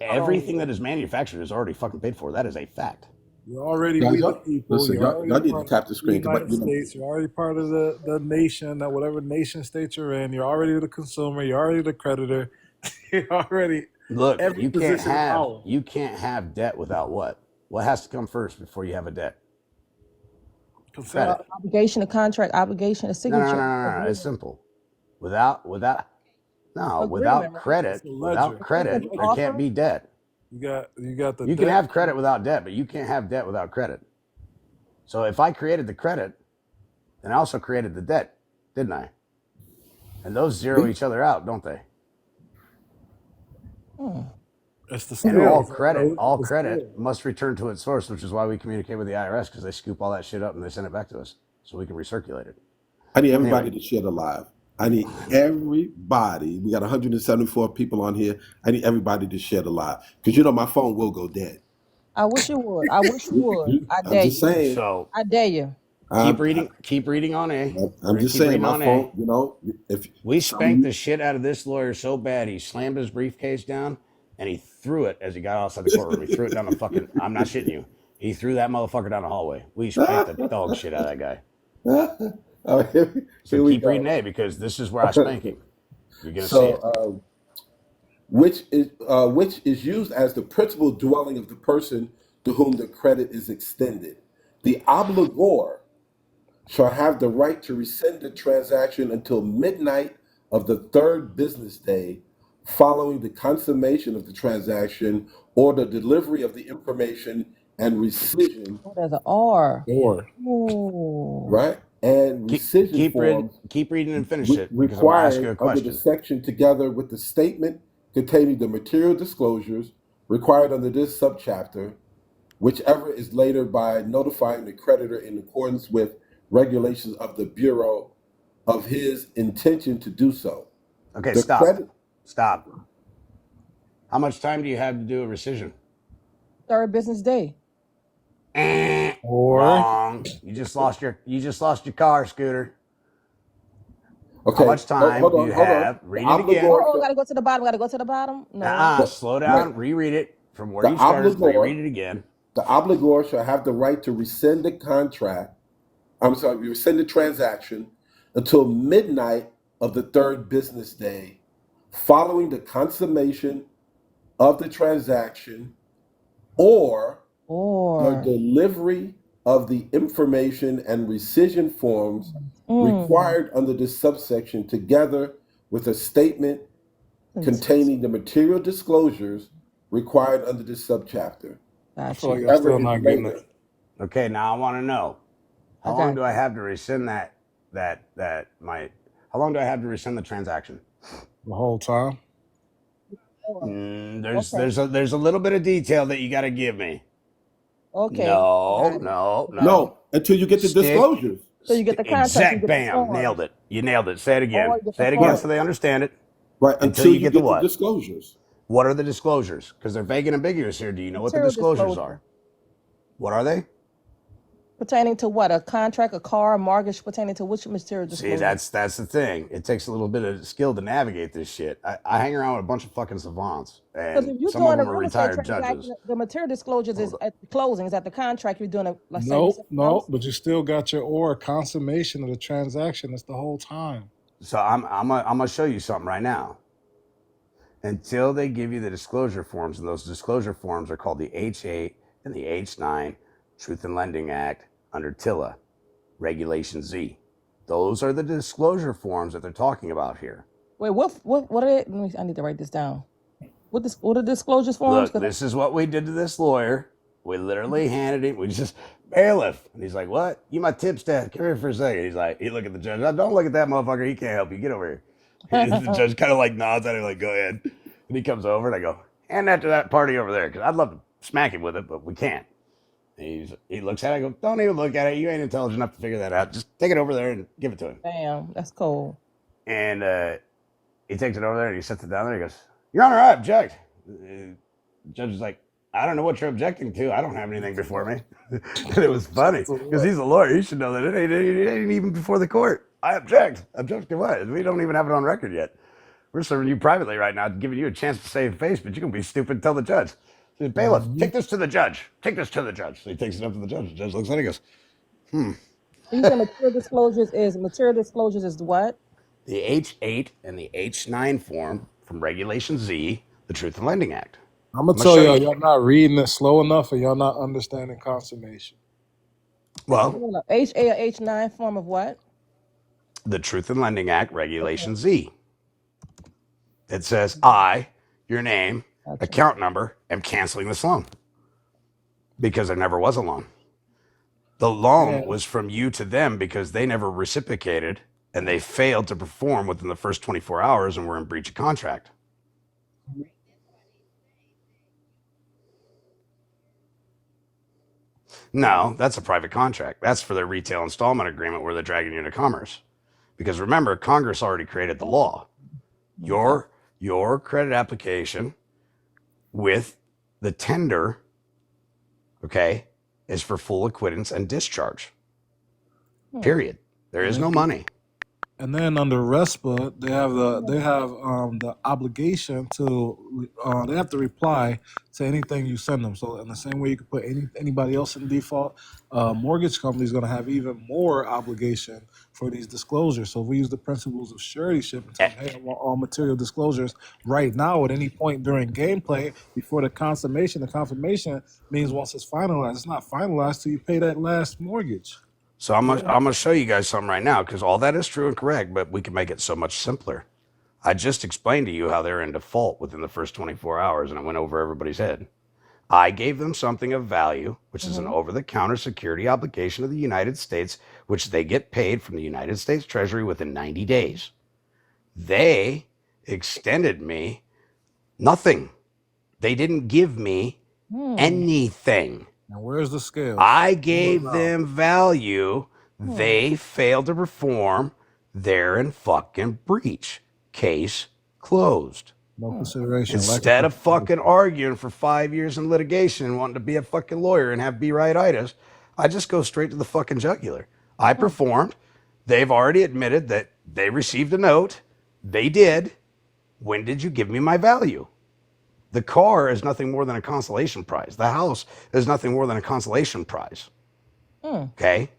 Everything that is manufactured is already fucking paid for. That is a fact. You're already Guys, we the y'all- people. listen, You're y'all already need to part tap the of screen, United but, you know- States. You're already part of the nation, that whatever nation state you're in. You're already the consumer. You're already the creditor. You're already Look, every you position of power. can't have debt without what? What has to come first before you have a debt? Consent. Credit. Obligation, a contract, obligation, a No, signature. no. It's simple. Without Agreement, right? credit, It's a ledger. there can't be debt. You got the. You can debt. have credit without debt, but you can't have debt without credit. So if I created the credit, then I also created the debt, didn't I? And those zero each other out, don't they? It's the And scale. all credit must return to its source, which is why we communicate with the IRS, because they scoop all that shit up and they send it back to us so we can recirculate it. I need everybody to share the live. I need everybody. We got 174 people on here. I need everybody to share the live because my phone will go dead. I wish you would. I wish you would. I I'm dare just you. saying. So I dare you. keep reading on A. I'm just Keep saying. reading My on phone. A. If We spanked the shit out of this lawyer so bad he slammed his briefcase down and he threw it as he got outside the courtroom. He threw it down the fucking. I'm not shitting you. He threw that motherfucker down the hallway. We spanked the dog shit out of that guy. So keep reading A because this is where I spank him. You're gonna see it. which is used as the principal dwelling of the person to whom the credit is extended. The obligor shall have the right to rescind the transaction until midnight of the third business day following the consummation of the transaction or the delivery of the information and rescission, Oh, there's an R. Or Ooh. right? And rescission forms keep reading and finish it because I'm gonna ask you a required under the question. section together with the statement containing the material disclosures required under this subchapter, whichever is later by notifying the creditor in accordance with regulations of the Bureau of his intention to do so. Okay, The credit, stop. How much time do you have to do a rescission? Third business day. or Wrong. You just lost your car, Scooter. okay, How much time hold do on, you hold on. have? The Read it again. obligor, Oh, gotta go to the bottom. Gotta go to the bottom. No. Slow right. down. Reread it from where The you started. obligor, Reread it again. the obligor shall have the right to rescind the contract. Rescind the transaction until midnight of the third business day following the consummation of the transaction or the Or. delivery of the information and rescission forms required under this subsection together with a statement containing the material disclosures required under this subchapter. I Got feel like you. y'all Ever still is not getting later. it. Okay, now I want to know how I long got do I have to rescind how long do I have to rescind the transaction? The whole time. There's a little bit of detail that you got to give me. Okay. No, Got it. no, Okay. no. No, until you get the Stick. disclosures. So you get the contract, you get the Bam, form. nailed it. You nailed it. Say it Or again. you get Say the it again form. so they understand it. Right, Until until you you get the get the what? disclosures. What are the disclosures? Because they're vague and ambiguous here. Do you know what the Material disclosures disclosure. are? What are they? Pertaining to what? A contract, a car, a mortgage, pertaining to which material See, disclosure? that's the thing. It takes a little bit of skill to navigate this shit. I hang around with a bunch of fucking savants, Because and if you're some of doing a them are real estate retired judges. transaction, the material disclosures is Hold up. at the closing, is at the contract. You're doing a like say No, the no, house. but you still got your or consummation of the transaction. That's the whole time. So I'm gonna show you something right now. Until they give you the disclosure forms, and those disclosure forms are called the H8 and the H9 Truth in Lending Act under TILA, Regulation Z. Those are the disclosure forms that they're talking about here. Wait, what are they? I need to write this down. What are disclosures forms? Look, this is what we did to this lawyer. We literally handed him, we just, bailiff. And he's like, what? You my tip's dad. Come here for a second. He's like, he look at the judge. Don't look at that motherfucker. He can't help you. Get over here. The judge kind of like nods at him like, go ahead. And he comes over and I go, hand that to that party over there. Because I'd love to smack him with it, but we can't. He looks at it. I go, don't even look at it. You ain't intelligent enough to figure that out. Just take it over there and give it to him. Damn, that's cool. And he takes it over there and he sets it down there. He goes, Your Honor, I object. The judge is like, I don't know what you're objecting to. I don't have anything before me. And it was funny because he's a lawyer. He should know that it ain't even before the court. I object. Object to what? We don't even have it on record yet. We're serving you privately right now, giving you a chance to save face, but you're going to be stupid and tell the judge. So, bailiff, take this to the judge. Take this to the judge. So he takes it up to the judge. The judge looks at it and goes, You said material disclosures is what? the H8 and the H9 form from Regulation Z, the Truth in Lending Act. I'm gonna I'ma tell show y'all, you. y'all not reading it slow enough, and y'all not understanding consummation. Well, H8 or H9 form of what? the Truth in Lending Act, Regulation Z. It says, I, your name, Gotcha. account number, am canceling this loan because there never was a loan. The loan Yeah. was from you to them because they never reciprocated and they failed to perform within the first 24 hours and were in breach of contract. No, that's a private contract. That's for their retail installment agreement where they're dragging you into commerce. Because remember, Congress already created the law. Your credit application with the tender, okay, is for full acquittance and discharge. Period. There is no money. And then under RESPA, they have the obligation to they have to reply to anything you send them. So in the same way you can put anybody else in default, mortgage company is going to have even more obligation for these disclosures. So if we use the principles of suretyship and tell them, hey, I want all material disclosures right now at any point during gameplay before the confirmation means once it's finalized. It's not finalized till you pay that last mortgage. So I'm gonna show you guys something right now, because all that is true and correct, but we can make it so much simpler. I just explained to you how they're in default within the first 24 hours, and I went over everybody's head. I gave them something of value, which is an over-the-counter security obligation of the United States, which they get paid from the United States Treasury within 90 days. They extended me nothing. They didn't give me anything. Now where's the scale? I gave them value. They failed to perform. They're in fucking breach. Case closed. No consideration. Instead of fucking arguing for 5 years in litigation and wanting to be a fucking lawyer and have be right-itis, I just go straight to the fucking jugular. I performed. They've already admitted that they received a note. They did. When did you give me my value? The car is nothing more than a consolation prize. The house is nothing more than a consolation prize. Okay?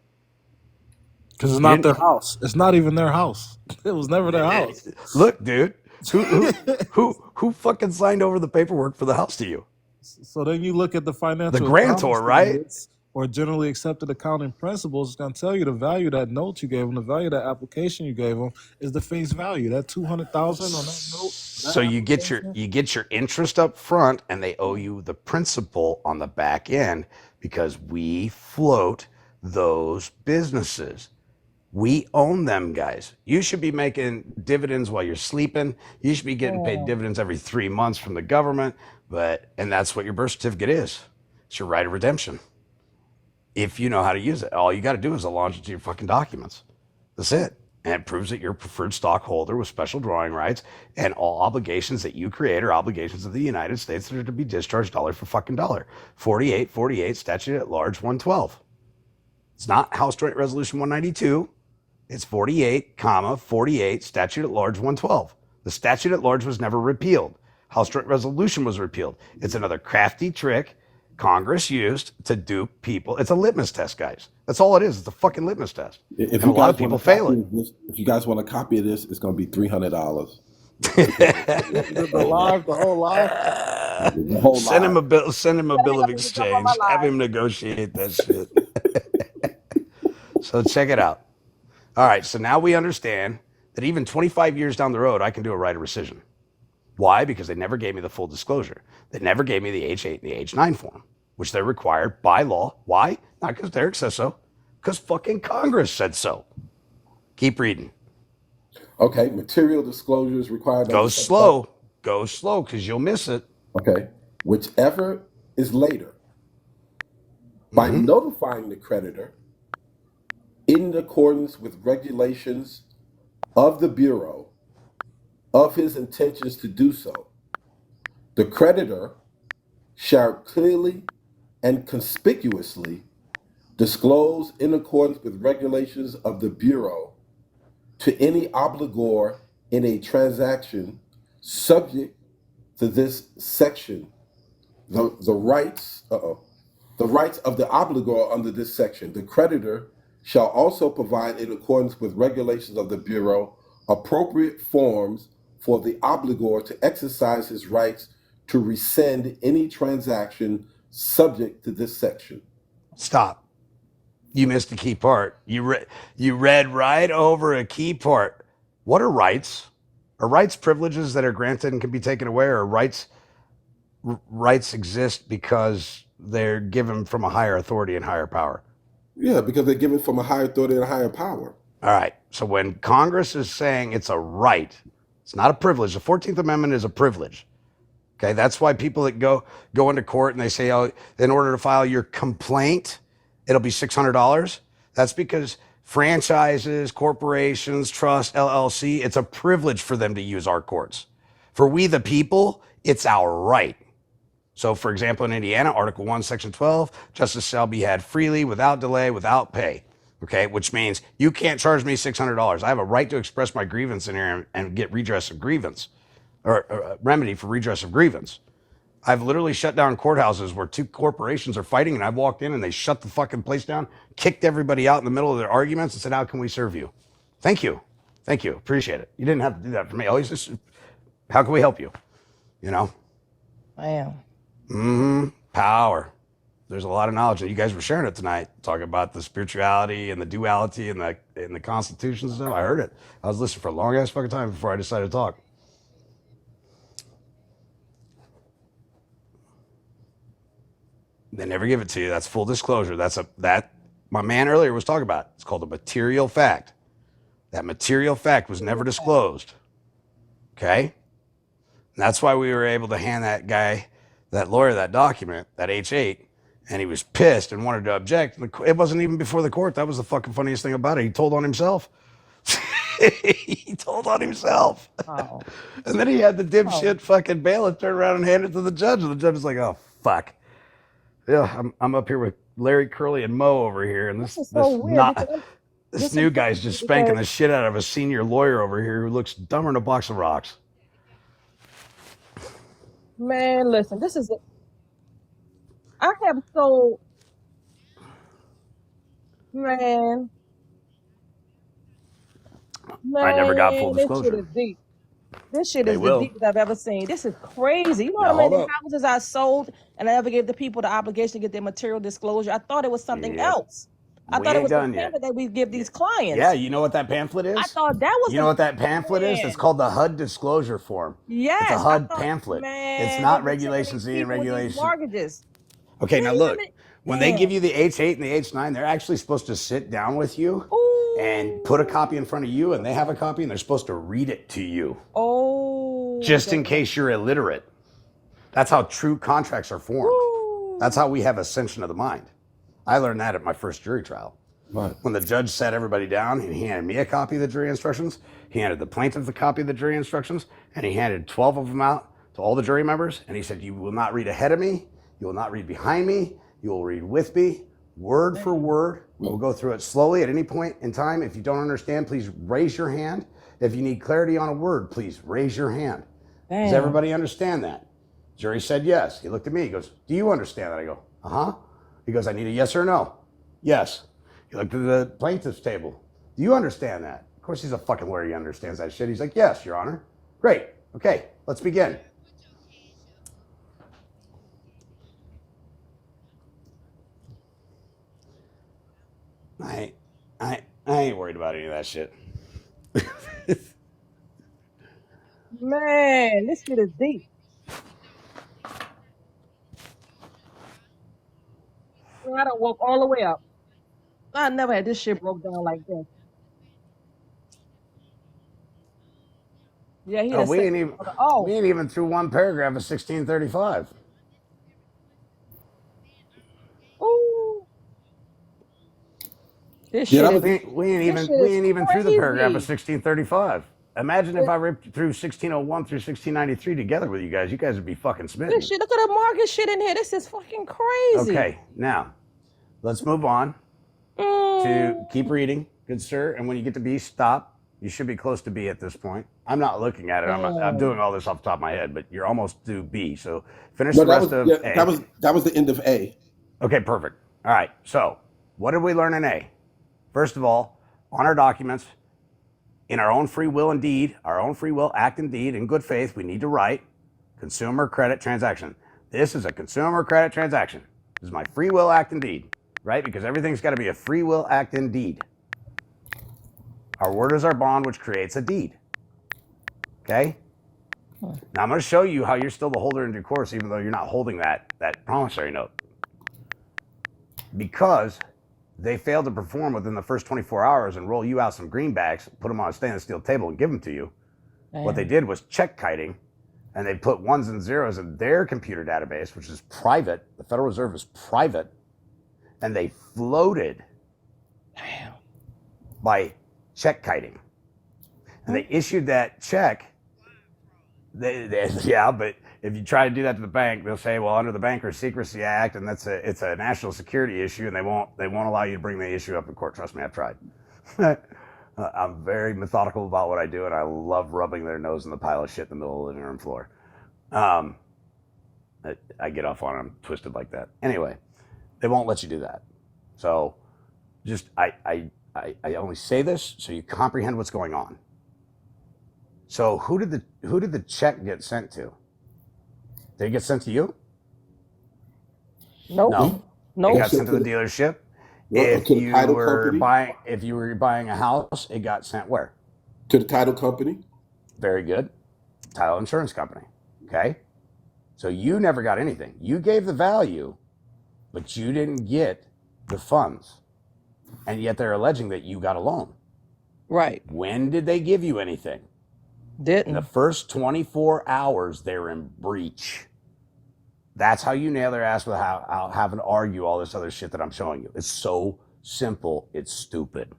Because it's not their house. It's not even their house. It was never their house. Look, dude. Who fucking signed over the paperwork for the house to you? So then you look at the financial The grantor, right? Or generally accepted accounting principles. It's going to tell you the value of that note you gave them, the value of that application you gave them is the face value. That $200,000 on that note. So you get your interest up front, and they owe you the principal on the back end, because we float those businesses. We own them, guys. You should be making dividends while you're sleeping. You should be getting paid dividends every 3 months from the government. And that's what your birth certificate is. It's your right of redemption. If you know how to use it, all you got to do is allonge it to your fucking documents. That's it. And it proves that you're a preferred stockholder with special drawing rights, and all obligations that you create are obligations of the United States that are to be discharged dollar for fucking dollar. 48, statute at large 112. It's not House Joint Resolution 192. It's 48, statute at large 112. The statute at large was never repealed. House Joint Resolution was repealed. It's another crafty trick Congress used to dupe people. It's a litmus test, guys. That's all it is. It's a fucking litmus test. If and a lot of people fail it. If you guys want a copy of this, it's going to be $300. The whole live. The whole Send him lot. a bill. Send him a bill of exchange. Have him negotiate that shit. So check it out. All right. So now we understand that even 25 years down the road, I can do a right of rescission. Why? Because they never gave me the full disclosure. They never gave me the H8 and the H9 form, which they're required by law. Why? Not because Derek says so. Because fucking Congress said so. Keep reading. Okay, material disclosures required. Go slow, because you'll miss it. Okay, whichever is later. By notifying the creditor in accordance with regulations of the Bureau of his intentions to do so, the creditor shall clearly and conspicuously disclose in accordance with regulations of the Bureau to any obligor in a transaction subject to this section the rights of the obligor under this section. The creditor shall also provide in accordance with regulations of the Bureau appropriate forms for the obligor to exercise his rights to rescind any transaction subject to this section. Stop. You missed a key part. You read right over a key part. What are rights? Are rights privileges that are granted and can be taken away, or rights exist because they're given from a higher authority and higher power? Yeah, because they're given from a higher authority and a higher power. All right. So when Congress is saying it's a right, it's not a privilege. The 14th Amendment is a privilege. Okay, that's why people that go into court and they say, oh, in order to file your complaint, it'll be $600. That's because franchises, corporations, trust, LLC, it's a privilege for them to use our courts. For we the people, it's our right. So, for example, in Indiana, Article 1, Section 12, justice shall be had freely, without delay, without pay. Okay, which means you can't charge me $600. I have a right to express my grievance in here and get redress of grievance or remedy for redress of grievance. I've literally shut down courthouses where two corporations are fighting, and I've walked in and they shut the fucking place down, kicked everybody out in the middle of their arguments, and said, "How can we serve you?" Thank you, appreciate it. You didn't have to do that for me. Always just, how can we help you? You know, power. There's a lot of knowledge, and you guys were sharing it tonight, talking about the spirituality and the duality and the Constitution and stuff. I heard it. I was listening for a long ass fucking time before I decided to talk. They never give it to you. That's full disclosure. That my man earlier was talking about. It's called a material fact. That material fact was never disclosed. Okay? And that's why we were able to hand that guy, that lawyer, that document, that H8, and he was pissed and wanted to object. It wasn't even before the court. That was the fucking funniest thing about it. He told on himself. He told on himself. Oh. And then he had the dipshit fucking bailiff turn around and hand it to the judge. And the judge was like, "Oh, fuck. Yeah, I'm up here with Larry, Curly, and Mo over here, and this new guy's just spanking the shit out of a senior lawyer over here who looks dumber than a box of rocks." Man, listen, I have man, I never got full this shit disclosure. is deep. This shit They is will. the deepest I've ever seen. This is crazy. You know Now, how many hold up. houses I sold and I never gave the people the obligation to get their material disclosure? I thought it was something Yep. else. I We thought it ain't was the done yet. payment that we give these clients. Yeah, you know what that pamphlet is? I thought that was You know what that pamphlet is? It's Man. called the HUD disclosure form. Yes. It's a I HUD thought- pamphlet. Man, It's not they were Regulation telling Z and these people with these Regulation. mortgages. Okay, now Man, look. When they man. give you the H8 and the H9, they're actually supposed to sit down with you Ooh. and put a copy in front of you, and they have a copy, and they're supposed to read it to you. Oh. Just in case you're illiterate. That's how true contracts are formed. Ooh. That's how we have ascension of the mind. I learned that at my first jury trial. Right. When the judge sat everybody down, he handed me a copy of the jury instructions, he handed the plaintiff a copy of the jury instructions, and he handed 12 of them out to all the jury members, and he said, "You will not read ahead of me, you will not read behind me, you will read with me, word for word. We will go through it slowly at any point in time. If you don't understand, please raise your hand. If you need clarity on a word, please raise your hand." Does Damn. everybody understand that? Jury said yes. He looked at me. He goes, "Do you understand that?" I go, "Uh-huh." He goes, "I need a yes or no." Yes. He looked at the plaintiff's table. "Do you understand that?" Of course, he's a fucking lawyer. He understands that shit. He's like, "Yes, Your Honor." "Great. Okay, let's begin." I ain't worried about any of that shit. Man, this shit is deep. Man, I done woke all the way up. I never had this shit broke down like this. Yeah, he Oh, done we said, ain't even oh, we ain't even through one paragraph of 1635. ooh. This Yeah, shit that is, We ain't This shit even is through the paragraph of crazy. 1635. Imagine if I ripped through 1601 through 1693 together with you guys. You guys would be fucking smitten. This shit, look at the market shit in here. This is fucking crazy. Okay, now let's move on to keep reading, good sir. And when you get to B, stop. You should be close to B at this point. I'm not looking at it. I'm doing all this off the top of my head, but you're almost to B. So finish No, the rest of A. that was the end of A. Okay, perfect. All right. So what did we learn in A? First of all, on our documents, in our own free will and deed, our own free will, act and deed, in good faith, we need to write consumer credit transaction. This is a consumer credit transaction. This is my free will, act and deed, right? Because everything's got to be a free will, act and deed. Our word is our bond, which creates a deed. Okay? Now I'm going to show you how you're still the holder in due course, even though you're not holding that promissory note. Because they failed to perform within the first 24 hours and roll you out some greenbacks, put them on a stainless steel table and give them to you. What they did was check kiting, and they put ones and zeros in their computer database, which is private. The Federal Reserve is private. And they floated by check kiting. And they issued that check. Yeah, but if you try to do that to the bank, they'll say, well, under the Banker Secrecy Act, and it's a national security issue, and they won't allow you to bring the issue up in court. Trust me, I've tried. I'm very methodical about what I do, and I love rubbing their nose in the pile of shit in the middle of the living room floor. I get off on them twisted like that. Anyway, they won't let you do that. So just I only say this so you comprehend what's going on. So who did the check get sent to? Did it get sent to you? Nope. No. It Nope. got sent to the dealership. If to the you title were company. buying a house, it got sent where? To the title company. Very good. Title insurance company. Okay. So you never got anything. You gave the value, but you didn't get the funds. And yet they're alleging that you got a loan. Right. When did they give you anything? In Didn't. the first 24 hours, they're in breach. That's how you nail their ass without having to argue all this other shit that I'm showing you. It's so simple, it's stupid.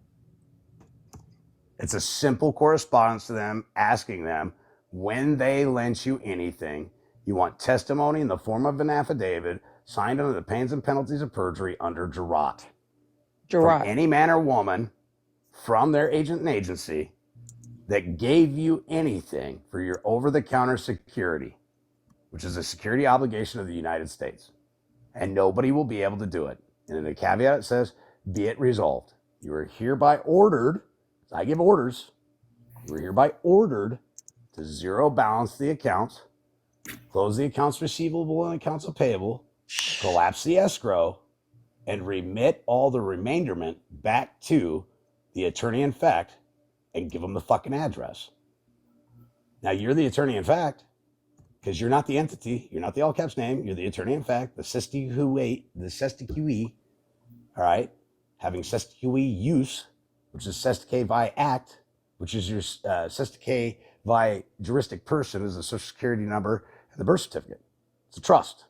It's a simple correspondence to them, asking them when they lent you anything, you want testimony in the form of an affidavit signed under the pains and penalties of perjury under jurat. From any man or woman from their agent and agency that gave you anything for your over-the-counter security, which is a security obligation of the United States. And nobody will be able to do it. And in the caveat, it says, be it resolved. You are hereby ordered, I give orders, you are hereby ordered to zero balance the accounts, close the accounts receivable and accounts payable, collapse the escrow, and remit all the remainderment back to the attorney in fact and give them the fucking address. Now, you're the attorney in fact, because you're not the entity, you're not the all caps name, you're the attorney in fact, the sestique, all right, having sestique use, which is sestique vi act, which is your sestique vi juristic person, is the social security number and the birth certificate. It's a trust.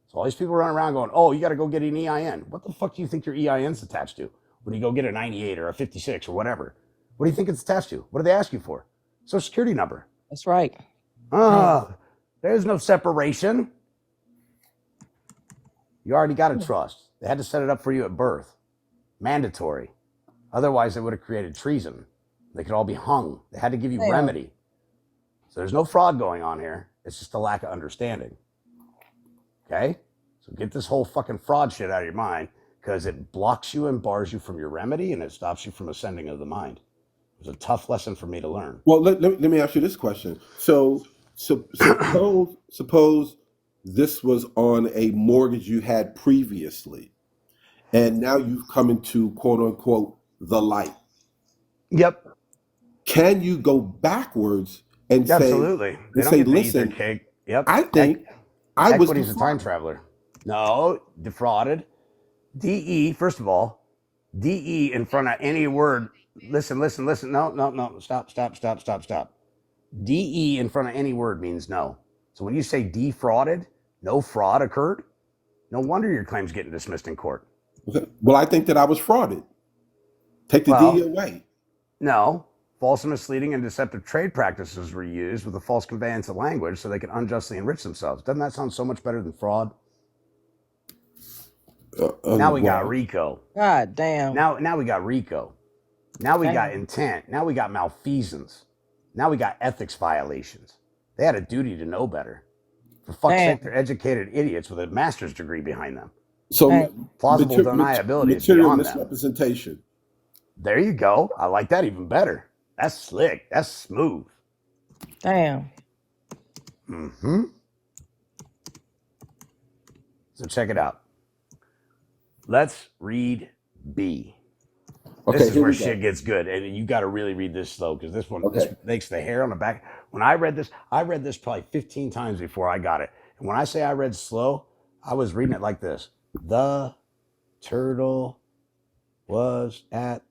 So all these people running around going, oh, you got to go get an EIN. What the fuck do you think your EIN's attached to when you go get a 98 or a 56 or whatever? What do you think it's attached to? What do they ask you for? Social security number. That's right. There's no separation. You already got a trust. They had to set it up for you at birth. Mandatory. Otherwise, they would have created treason. They could all be hung. They had to give you remedy. So there's no fraud going on here. It's just a lack of understanding. Okay? So get this whole fucking fraud shit out of your mind, because it blocks you and bars you from your remedy, and it stops you from ascending of the mind. It was a tough lesson for me to learn. Well, let me ask you this question. So suppose this was on a mortgage you had previously, and now you've come into quote unquote the light. Yep. Can you go backwards and absolutely. They don't say, get to eat listen, their cake. Yep. I think I was equity's a time traveler. No, defrauded. DE, first of all, DE in front of any word. Listen. No. Stop. DE in front of any word means no. So when you say defrauded, no fraud occurred. No wonder your claim's getting dismissed in court. Okay. Well, I think that I was frauded. Take the DE away. No. False and misleading and deceptive trade practices were used with a false conveyance of language so they could unjustly enrich themselves. Doesn't that sound so much better than fraud? Now we got RICO. God damn. Now we got RICO. Now we got intent. Now we got malfeasance. Now we got ethics violations. They had a duty to know better. For fuck's sake, they're educated idiots with a master's degree behind them. So plausible deniability is material beyond them. misrepresentation. There you go. I like that even better. That's slick. That's smooth. Damn. Mm-hmm. So check it out. Let's read B. Okay, this is where shit gets good. And you got to really read this slow, because this one this makes the hair on the back. When I read this probably 15 times before I got it. And when I say I read slow, I was reading it like this. The turtle was at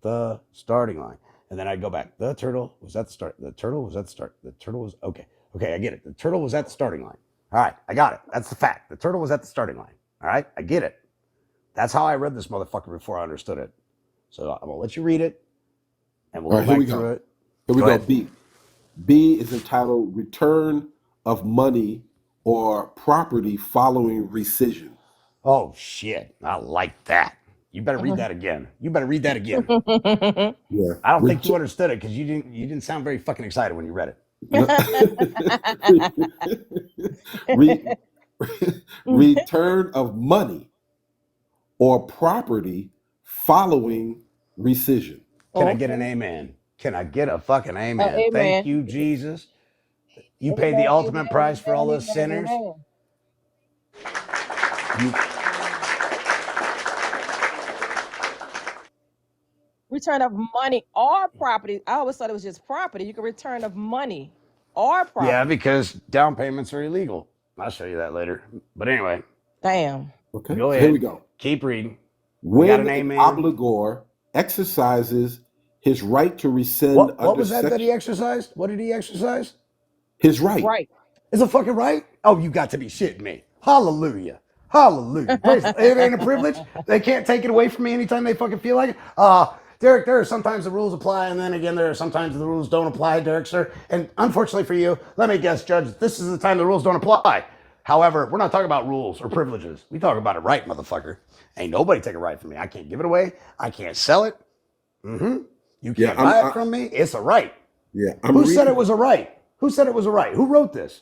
the starting line. And then I'd go back. The turtle was at the start. The turtle was at the start. The turtle was, okay, I get it. The turtle was at the starting line. All right, I got it. That's the fact. The turtle was at the starting line. All right, I get it. That's how I read this motherfucker before I understood it. So I'm going to let you read it, and we'll go back through it. Here we go. B. B is entitled Return of Money or property following rescission. Oh shit! I like that. You better read that again. You better read that again. Yeah. I don't think you understood it because you didn't sound very fucking excited when you read it. Re- return of money or property following rescission. Can I get an amen? Can I get a fucking amen? Amen. Thank you, Jesus. You paid the ultimate price for all those sinners. You, Return of money or property. I always thought it was just property. You can return of money or property. yeah, because down payments are illegal. I'll show you that later. But anyway, Damn. Okay. go So ahead. here we go. Keep reading. When got an an amen? obligor exercises his right to rescind What under was that section, he exercised? What did he exercise? his right. Right. It's a fucking right? Oh, you got to be shitting me. Hallelujah. Hallelujah. Praise it ain't a privilege. They can't take it away from me anytime they fucking feel like it. Derek, there are sometimes the rules apply, and then again, there are sometimes the rules don't apply, Derek, sir. And unfortunately for you, let me guess, Judge, this is the time the rules don't apply. However, we're not talking about rules or privileges. We talk about a right, motherfucker. Ain't nobody take a right from me. I can't give it away. I can't sell it. You can't buy it from me. It's a right. Yeah. Who said it was a right? Who said it was a right? Who wrote this?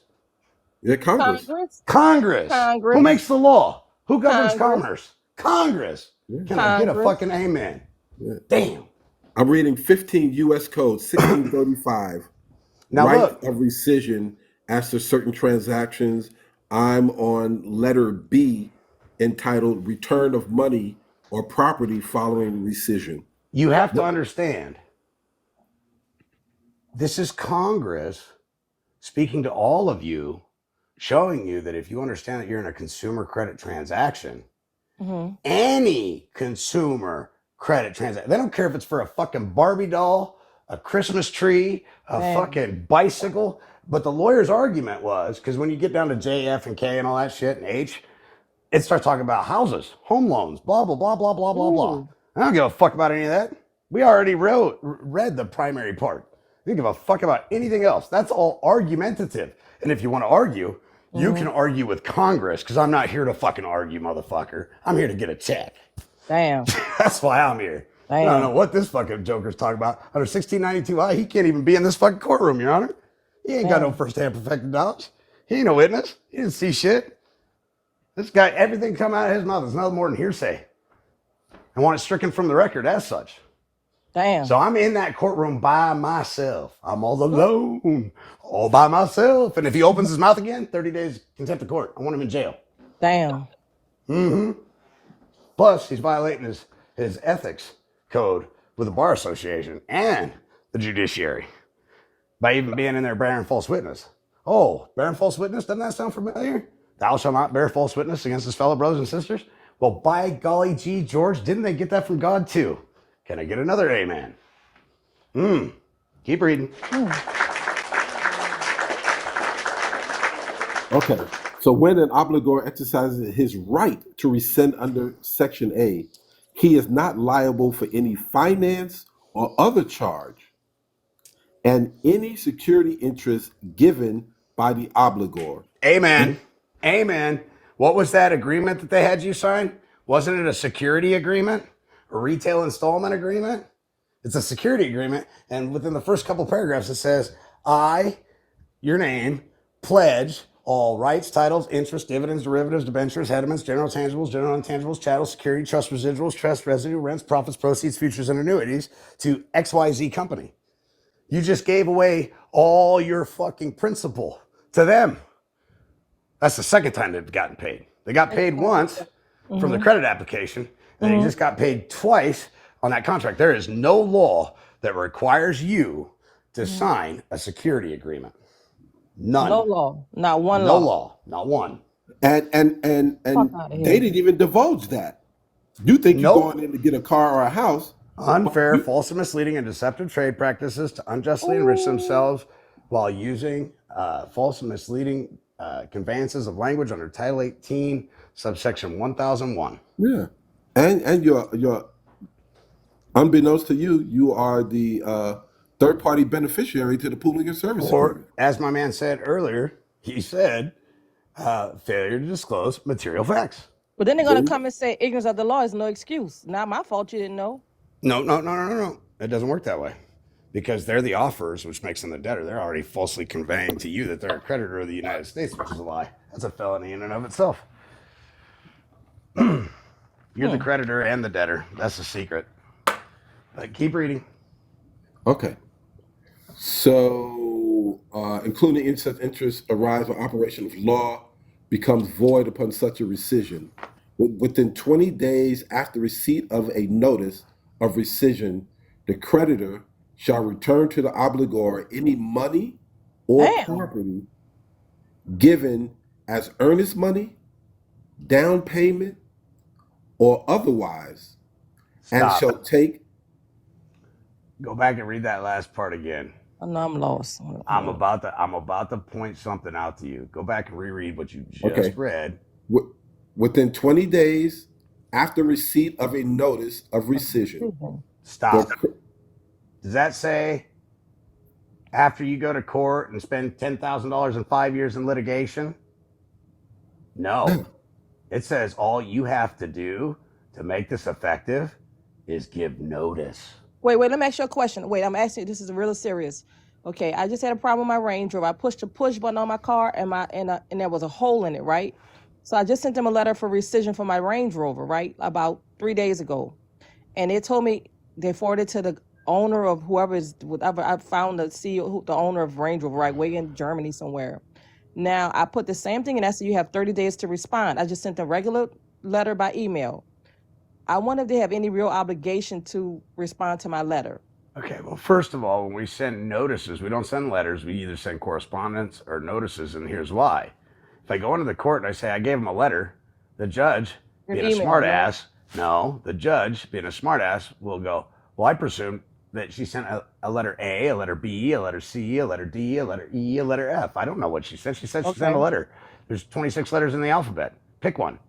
Yeah, Congress. Congress. Congress. Who makes the law? Who governs Congress. commerce? Congress. Can I get a Congress. fucking amen? Yeah. Damn. I'm reading 15 U.S. Code 1635. Now right look. of rescission as to certain transactions. I'm on letter B, entitled Return of Money or Property Following Rescission. You have to understand. This is Congress speaking to all of you, showing you that if you understand that you're in a consumer credit transaction, any consumer credit transaction, they don't care if it's for a fucking Barbie doll, a Christmas tree, a fucking bicycle. But the lawyer's argument was, because when you get down to J, F, and K and all that shit, and H, it starts talking about houses, home loans, blah, blah, blah, blah, blah, blah, blah. I don't give a fuck about any of that. We already read the primary part. I don't give a fuck about anything else. That's all argumentative. And if you want to argue, you can argue with Congress, because I'm not here to fucking argue, motherfucker. I'm here to get a check. Damn. That's why I'm here. I don't know what this fucking joker's talking about. Under 1692I, he can't even be in this fucking courtroom, Your Honor. He ain't got no first-hand perfected knowledge. He ain't no witness. He didn't see shit. This guy, everything come out of his mouth is nothing more than hearsay. I want it stricken from the record as such. Damn. So I'm in that courtroom by myself. I'm all alone, all by myself. And if he opens his mouth again, 30 days contempt of court. I want him in jail. Damn. Plus, he's violating his ethics code with the Bar Association and the judiciary by even being in there bearing false witness. Oh, bearing false witness? Doesn't that sound familiar? Thou shalt not bear false witness against his fellow brothers and sisters. Well, by golly gee, George, didn't they get that from God too? Can I get another amen? Keep reading. Okay. So when an obligor exercises his right to rescind under Section A, he is not liable for any finance or other charge and any security interest given by the obligor. Amen. Amen. What was that agreement that they had you sign? Wasn't it a security agreement? A retail installment agreement? It's a security agreement. And within the first couple paragraphs, it says, I, your name, pledge all rights, titles, interests, dividends, derivatives, debentures, hediments, general tangibles, general intangibles, chattel, security, trust residuals, trust residue, rents, profits, proceeds, futures, and annuities to XYZ company. You just gave away all your fucking principal to them. That's the second time they've gotten paid. They got paid once from the credit application, and then you just got paid twice on that contract. There is no law that requires you to sign a security agreement. None. No law. Not one No law. law. Not one. And outta here. they didn't even divulge that. You think you're Nope. going in to get a car or a house. Unfair, false, and misleading, and deceptive trade practices to unjustly enrich themselves while using false and misleading conveyances of language under Title 18, subsection 1001. Yeah. And you're unbeknownst to you, you are the third-party beneficiary to the pooling and service Or, agreement. as my man said earlier, he said, Failure to disclose material facts. But then they're gonna Then- come and say ignorance of the law is no excuse. Not my fault you didn't know. No. It doesn't work that way. Because they're the offers, which makes them the debtor. They're already falsely conveying to you that they're a creditor of the United States, which is a lie. That's a felony in and of itself. You're the creditor and the debtor. That's the secret. But keep reading. Okay. So, including any such interest arise when operation of law becomes void upon such a rescission. Within 20 days after receipt of a notice of rescission, the creditor shall return to the obligor any money or Damn. property given as earnest money, down payment, or otherwise, and Stop. shall take. Go back and read that last part again. Oh, no, I'm lost. I'm about to point something out to you. Go back and reread what you just read. Within 20 days after receipt of a notice of rescission. Stop. Does that say after you go to court and spend $10,000 in 5 years in litigation? No. It says all you have to do to make this effective is give notice. Wait, let me ask you a question. Wait, I'm asking you, this is really serious. Okay, I just had a problem with my Range Rover. I pushed the push button on my car and there was a hole in it, right? So I just sent them a letter for rescission for my Range Rover, right? About 3 days ago. And they told me they forwarded to the owner of whatever I found the CEO, the owner of Range Rover, right, way in Germany somewhere. Now I put the same thing and I said you have 30 days to respond. I just sent a regular letter by email. I wonder if they have any real obligation to respond to my letter. Okay, well, first of all, when we send notices, we don't send letters. We either send correspondence or notices, and here's why. If I go into the court and I say I gave him a letter, the judge, being a smartass, the judge, being a smartass, will go, well, I presume that she sent a letter A, a letter B, a letter C, a letter D, a letter E, a letter F. I don't know what she said. She said she sent a letter. There's 26 letters in the alphabet. Pick one.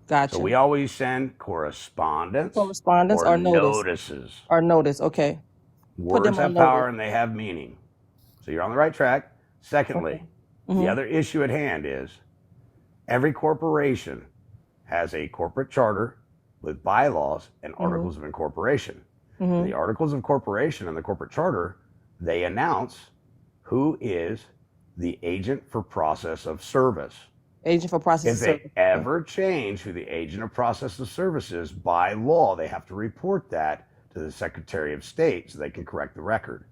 Gotcha. So we always send correspondence or notices. Or notice, okay. Words have power and they have meaning. So you're on the right track. Secondly, the other issue at hand is every corporation has a corporate charter with bylaws and articles of incorporation. The articles of incorporation and the corporate charter, they announce who is the agent for process of service. Agent for process of service. If they ever change who the agent of process of service is, by law, they have to report that to the Secretary of State so they can correct the record.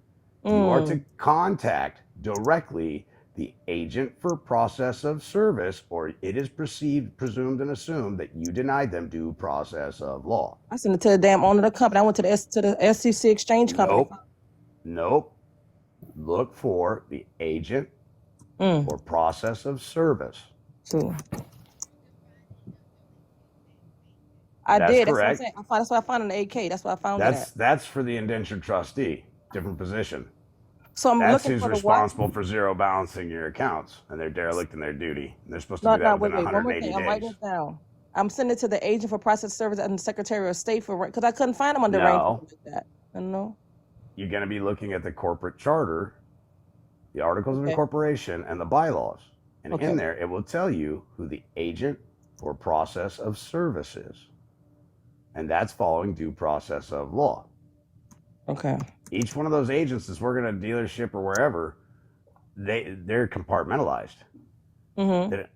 You are to contact directly the agent for process of service, or it is presumed, and assumed that you denied them due process of law. I sent it to the damn owner of the company. I went to the SEC exchange company. Nope. Look for the agent for process of service. So I That's did. correct. That's what I found in the AK. That's what I found. That's for the indentured trustee. Different position. So I'm That's looking who's for the responsible for zero balancing your accounts, and they're derelict in their duty. And they're supposed to do that within 180 days. I'm writing it down. I'm sending it to the agent for process of service and the Secretary of State because I couldn't find them under range like that. I don't know. You're going to be looking at the corporate charter, the articles of incorporation, and the bylaws. And in there, it will tell you who the agent for process of service is. And that's following due process of law. Okay. Each one of those agents that's working at a dealership or wherever, they're compartmentalized. They're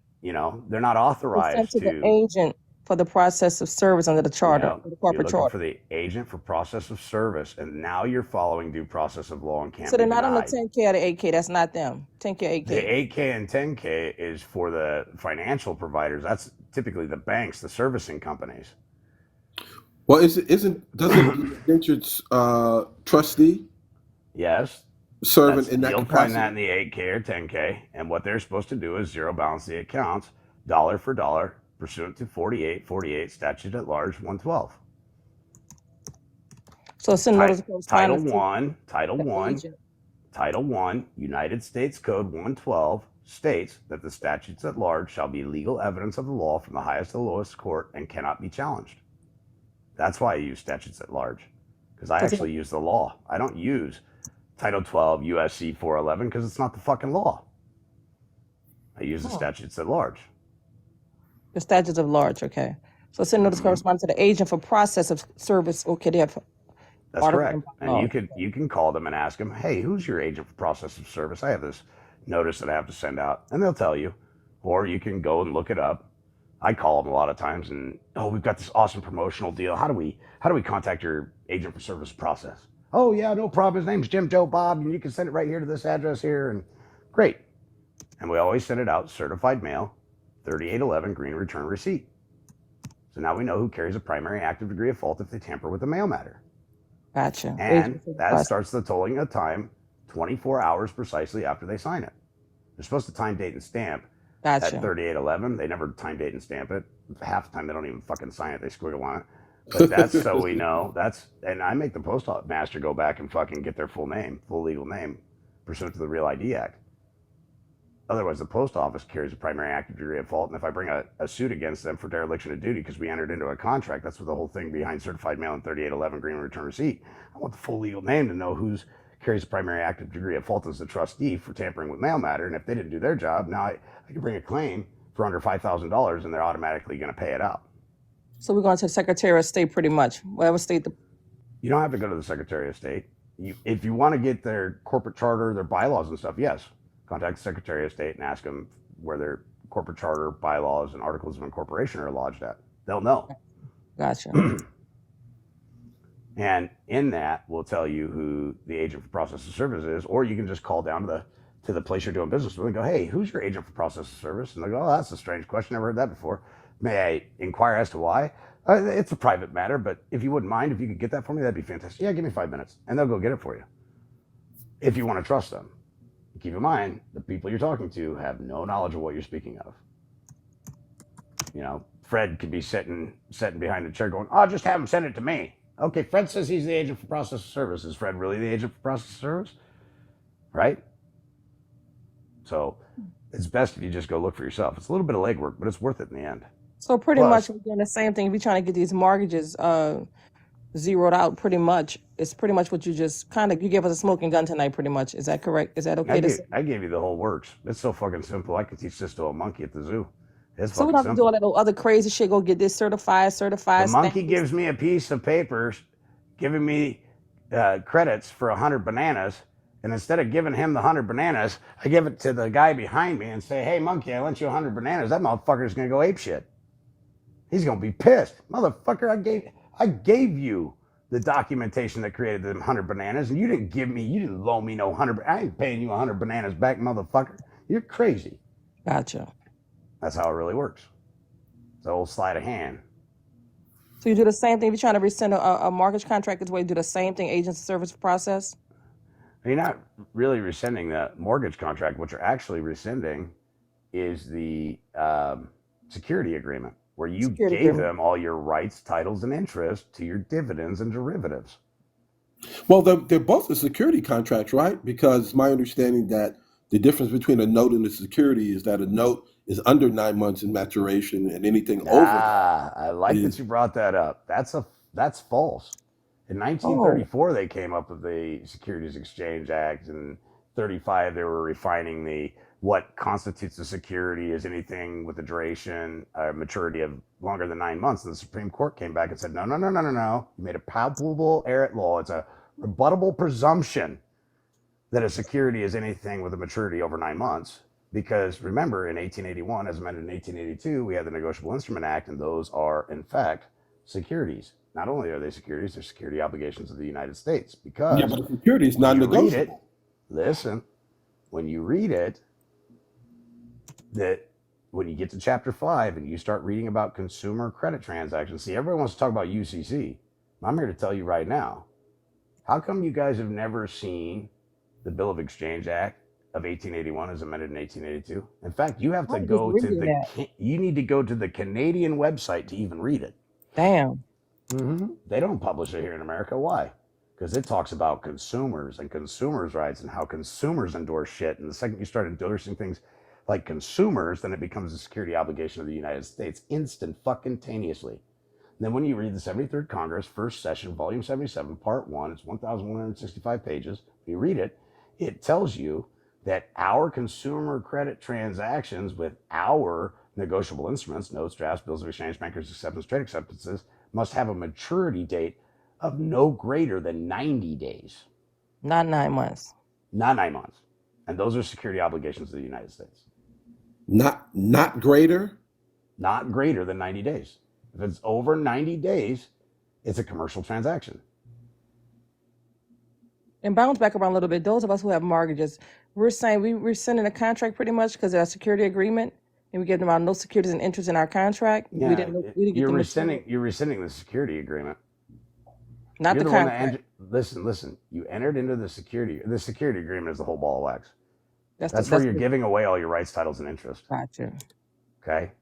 not authorized to the agent for the process of service under the charter, the corporate charter. For the agent for process of service, and now you're following due process of law and can't. So they're not on the 10K or the 8K. That's not them. 10K, 8K. The 8K and 10K is for the financial providers. That's typically the banks, the servicing companies. Well, doesn't the indentured trustee? Yes. Serving in that You'll capacity? find that in the 8K or 10K, and what they're supposed to do is zero balance the accounts, dollar for dollar, pursuant to 48 statute at large 112. So Title 1, United States Code 112 states that the statutes at large shall be legal evidence of the law from the highest to the lowest court and cannot be challenged. That's why I use statutes at large, because I actually use the law. I don't use Title 12 USC 411 because it's not the fucking law. I use the statutes at large. The statutes of large, okay. So send notice corresponding to the agent for process of service. Okay, they have That's article correct. and And you can call them and ask them, hey, who's your agent for process of service? I have this notice that I have to send out, and they'll tell you. Or you can go and look it up. I call them a lot of times, and we've got this awesome promotional deal. How do we contact your agent for service process? Oh yeah, no problem. His name's Jim, Joe, Bob, and you can send it right here to this address here, and great. And we always send it out certified mail, 3811 green return receipt. So now we know who carries a primary active degree of fault if they tamper with the mail matter. Gotcha. And that starts the tolling of time 24 hours precisely after they sign it. They're supposed to time, date, and stamp at 3811. They never time, date, and stamp it. Half the time they don't even fucking sign it. They squiggle on it. But that's so we know. And I make the postmaster go back and fucking get their full legal name, pursuant to the Real ID Act. Otherwise, the post office carries a primary active degree of fault. And if I bring a suit against them for dereliction of duty because we entered into a contract, that's what the whole thing behind certified mail and 3811 green return receipt. I want the full legal name to know who's carries a primary active degree of fault as the trustee for tampering with mail matter. And if they didn't do their job, now I can bring a claim for under $5,000 and they're automatically going to pay it out. So we're going to the Secretary of State pretty much, whatever state. You don't have to go to the Secretary of State. If you want to get their corporate charter, their bylaws and stuff, yes. Contact the Secretary of State and ask them where their corporate charter, bylaws, and articles of incorporation are lodged at. They'll know. Gotcha. And in that, we'll tell you who the agent for process of service is, or you can just call down to the place you're doing business with and go, hey, who's your agent for process of service? And they go, oh, that's a strange question. Never heard that before. May I inquire as to why? It's a private matter, but if you wouldn't mind, if you could get that for me, that'd be fantastic. Yeah, give me 5 minutes. And they'll go get it for you. If you want to trust them. Keep in mind, the people you're talking to have no knowledge of what you're speaking of. You know, Fred could be sitting behind a chair going, oh, just have him send it to me. Okay, Fred says he's the agent for process of service. Is Fred really the agent for process of service? Right? So it's best if you just go look for yourself. It's a little bit of legwork, but it's worth it in the end. So pretty much we're doing the same thing. If you're trying to get these mortgages zeroed out, pretty much, it's pretty much what you just you gave us a smoking gun tonight, pretty much. Is that correct? Is that okay to say? I gave you the whole works. It's so fucking simple. I could teach this to a monkey at the zoo. It's So we fucking don't have to do simple. all that other crazy shit. Go get this certified. The monkey gives me a piece of papers, giving me credits for 100 bananas. And instead of giving him the 100 bananas, I give it to the guy behind me and say, hey, monkey, I lent you 100 bananas. That motherfucker's going to go apeshit. He's going to be pissed. Motherfucker, I gave you the documentation that created the 100 bananas, and you didn't loan me no 100. I ain't paying you 100 bananas back, motherfucker. You're crazy. Gotcha. That's how it really works. It's an old sleight of hand. So you do the same thing if you're trying to rescind a mortgage contract. Is where you do the same thing, agency service process. You're not really rescinding the mortgage contract. What you're actually rescinding is the security agreement, where you gave them all your rights, titles, and interest to your dividends and derivatives. Well, they're both the security contracts, right? Because my understanding that the difference between a note and a security is that a note is under 9 months in maturation, and anything over that. I like that you brought that up. That's false. In 1934, they came up with the Securities Exchange Act. In 35, they were refining what constitutes a security as anything with a duration, maturity of longer than 9 months. And the Supreme Court came back and said, no. You made a palpable error at law. It's a rebuttable presumption that a security is anything with a maturity over 9 months. Because remember, in 1881, as amended in 1882, we had the Negotiable Instrument Act, and those are, in fact, securities. Not only are they securities, they're security obligations of the United States. Because but security is non-negotiable. Listen, when you read it, that when you get to chapter 5 and you start reading about consumer credit transactions, see, everyone wants to talk about UCC. I'm here to tell you right now, how come you guys have never seen the Bill of Exchange Act of 1881 as amended in 1882? In fact, you have to go to you need to go to the Canadian website to even read it. Damn. They don't publish it here in America. Why? Because it talks about consumers and consumers' rights and how consumers endorse shit. And the second you start endorsing things like consumers, then it becomes a security obligation of the United States, instantaneously. And then when you read the 73rd Congress, First Session, Volume 77, Part 1, it's 1,165 pages. When you read it, it tells you that our consumer credit transactions with our negotiable instruments, notes, drafts, bills of exchange, bankers' acceptance, trade acceptances, must have a maturity date of no greater than 90 days, Not 9 months. not 9 months. And those are security obligations of the United States. Not greater. Not greater than 90 days. If it's over 90 days, it's a commercial transaction. And bounce back around a little bit. Those of us who have mortgages, we're saying we're sending a contract pretty much because of a security agreement, and we give them our no securities and interest in our contract. Yeah, we didn't get you're the rescinding the security agreement. not You're the the one contract. that listen. You entered into the security. The security agreement is the whole ball of wax. That's Where you're giving away all your rights, titles, and interest. Gotcha. Okay.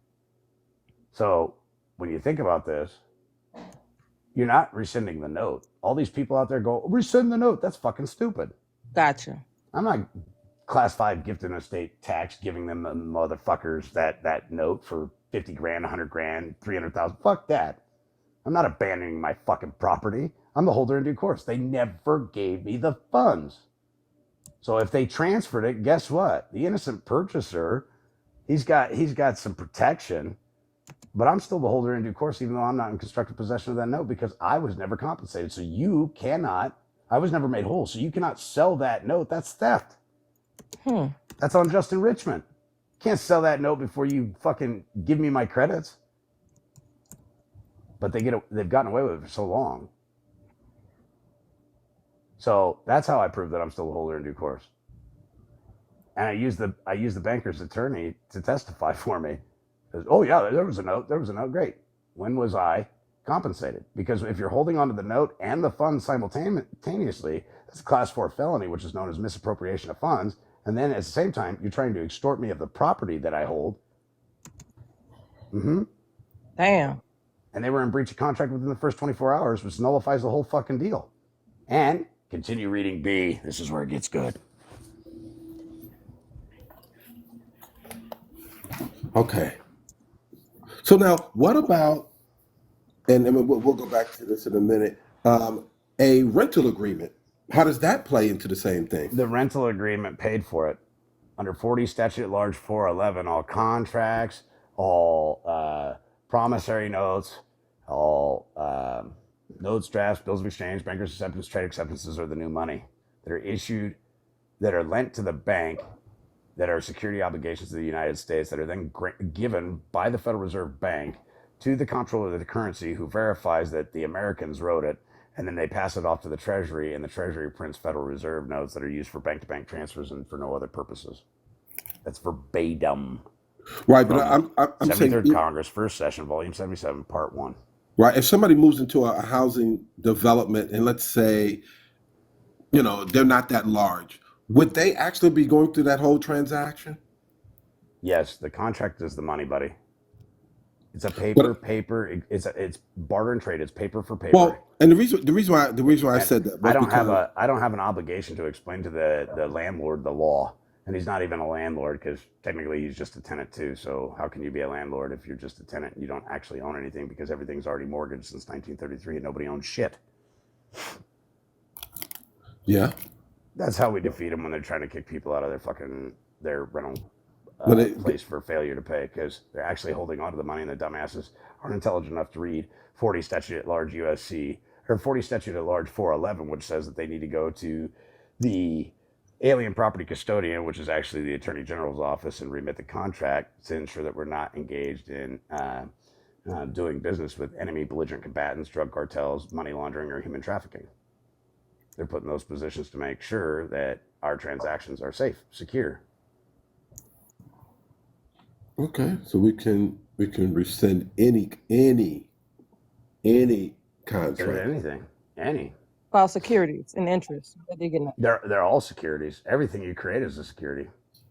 So when you think about this, you're not rescinding the note. All these people out there go, rescind the note. That's fucking stupid. Gotcha. I'm not class 5 gift and estate tax giving them the motherfuckers that note for 50 grand, 100 grand, 300,000. Fuck that. I'm not abandoning my fucking property. I'm the holder in due course. They never gave me the funds. So if they transferred it, guess what? The innocent purchaser, he's got some protection, but I'm still the holder in due course, even though I'm not in constructive possession of that note because I was never compensated. So you cannot, I was never made whole. So you cannot sell that note. That's theft. That's unjust enrichment. You can't sell that note before you fucking give me my credits. But they've gotten away with it for so long. So that's how I prove that I'm still a holder in due course. And I use the banker's attorney to testify for me. Oh yeah, there was a note. Great. When was I compensated? Because if you're holding onto the note and the funds simultaneously, that's a class 4 felony, which is known as misappropriation of funds. And then at the same time, you're trying to extort me of the property that I hold. Damn. And they were in breach of contract within the first 24 hours, which nullifies the whole fucking deal. And continue reading B. This is where it gets good. Okay. So now, what about, and we'll go back to this in a minute, a rental agreement? How does that play into the same thing? The rental agreement paid for it. Under 40 statute at large 411, all contracts, all promissory notes, all notes, drafts, bills of exchange, bankers' acceptance, trade acceptances are the new money that are issued, that are lent to the bank, that are security obligations of the United States, that are then given by the Federal Reserve Bank to the comptroller of the currency, who verifies that the Americans wrote it, and then they pass it off to the Treasury, and the Treasury prints Federal Reserve notes that are used for bank-to-bank transfers and for no other purposes. That's verbatim. Right, but I'm 73rd saying, Congress, first session, volume 77, part 1. right, if somebody moves into a housing development, and let's say, they're not that large, would they actually be going through that whole transaction? Yes, the contract is the money, buddy. It's a paper. It's barter and trade. It's paper for paper. Well, and the reason why I said that was I don't have an obligation to explain to the landlord the law, and he's not even a landlord because technically he's just a tenant too. So how can you be a landlord if you're just a tenant and you don't actually own anything because everything's already mortgaged since 1933 and nobody owns shit? Yeah. That's how we defeat them when they're trying to kick people out of their rental place for failure to pay, because they're actually holding on to the money, and the dumbasses aren't intelligent enough to read 40 statute at large USC or 40 statute at large 411, which says that they need to go to the alien property custodian, which is actually the Attorney General's office, and remit the contract to ensure that we're not engaged in doing business with enemy belligerent combatants, drug cartels, money laundering, or human trafficking. They're put in those positions to make sure that our transactions are safe, secure. Okay, so we can rescind any contract. Any. File securities and interest. They're all securities. Everything you create is a security.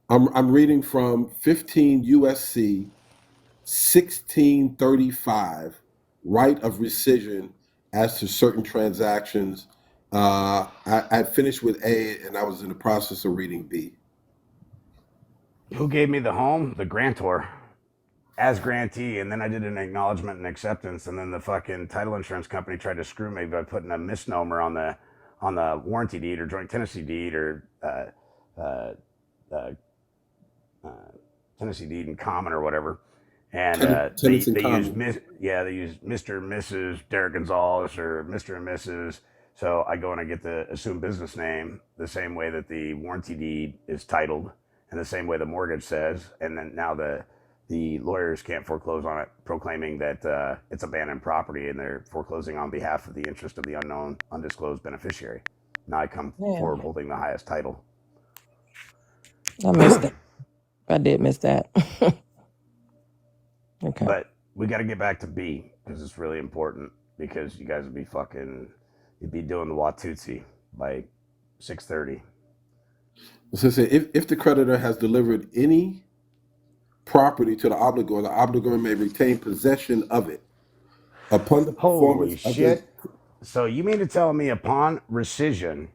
I'm reading from 15 USC 1635, right of rescission as to certain transactions. I finished with A, and I was in the process of reading B. Who gave me the home? The grantor, as grantee, and then I did an acknowledgement and acceptance, and then the fucking title insurance company tried to screw me by putting a misnomer on the warranty deed or joint tenancy deed or uh, Tennessee deed in common or whatever, and Tenants in they use common. they use Mr. and Mrs. Derek Gonzalez or Mr. and Mrs. So I go and I get the assumed business name the same way that the warranty deed is titled, and the same way the mortgage says, and then now the lawyers can't foreclose on it, proclaiming that it's abandoned property, and they're foreclosing on behalf of the interest of the unknown, undisclosed beneficiary. Now I come Damn, forward holding the highest title. I missed that. I did miss that. Okay. But we got to get back to B because it's really important because you guys would be you'd be doing the Watusi by 6:30. So say if the creditor has delivered any property to the obligor may retain possession of it upon the Holy performance of the. shit. So you mean to tell me upon rescission,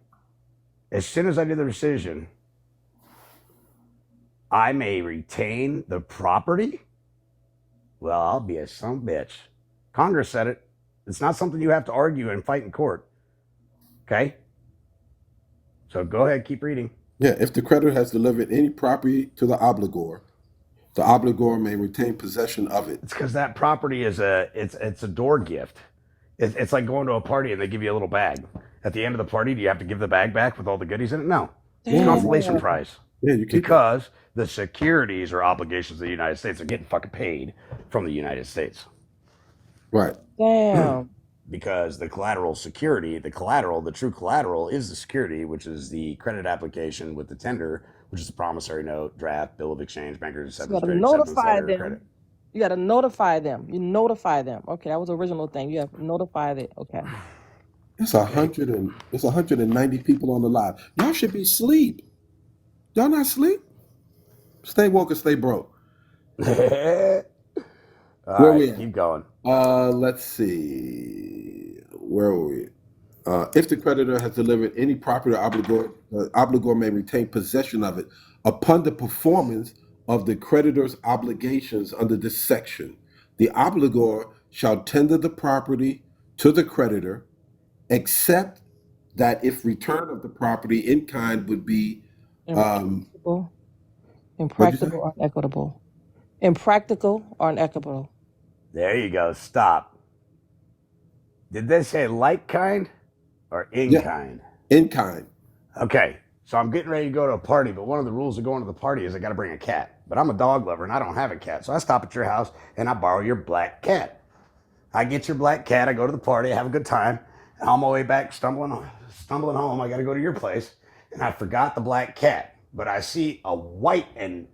as soon as I do the rescission, I may retain the property? Well, I'll be a son of a bitch. Congress said it. It's not something you have to argue and fight in court. Okay? So go ahead, keep reading. Yeah, if the creditor has delivered any property to the obligor may retain possession of it. It's because that property is it's a door gift. It's like going to a party and they give you a little bag. At the end of the party, do you have to give the bag back with all the goodies in it? No. It's Damn. consolation prize. Yeah, you keep Because the securities or obligations of the United States are getting fucking paid from the United States. right. Damn. Because the collateral security, the true collateral is the security, which is the credit application with the tender, which is the promissory note, draft, bill of exchange, banker's You acceptance, gotta trade acceptance notify letter, credit. them. You gotta notify them. You notify them. Okay, that was the original thing. You have to notify it. Okay. It's 190 people on the live. Y'all should be asleep. Y'all not asleep? Stay woke or stay broke. All Where right, we at? keep going. Let's see. Where are we? If the creditor has delivered any property, obligor may retain possession of it upon the performance of the creditor's obligations under this section. The obligor shall tender the property to the creditor, except that if return of the property in kind would be Impractical, what'd you say? impractical, or inequitable. Impractical or inequitable. There you go. Stop. Did they say like kind or in Yeah. kind? In kind. Okay, so I'm getting ready to go to a party, but one of the rules of going to the party is I got to bring a cat. But I'm a dog lover and I don't have a cat, so I stop at your house and I borrow your black cat. I get your black cat. I go to the party, I have a good time, and on my way back, stumbling home, I got to go to your place, and I forgot the black cat. But I see a white and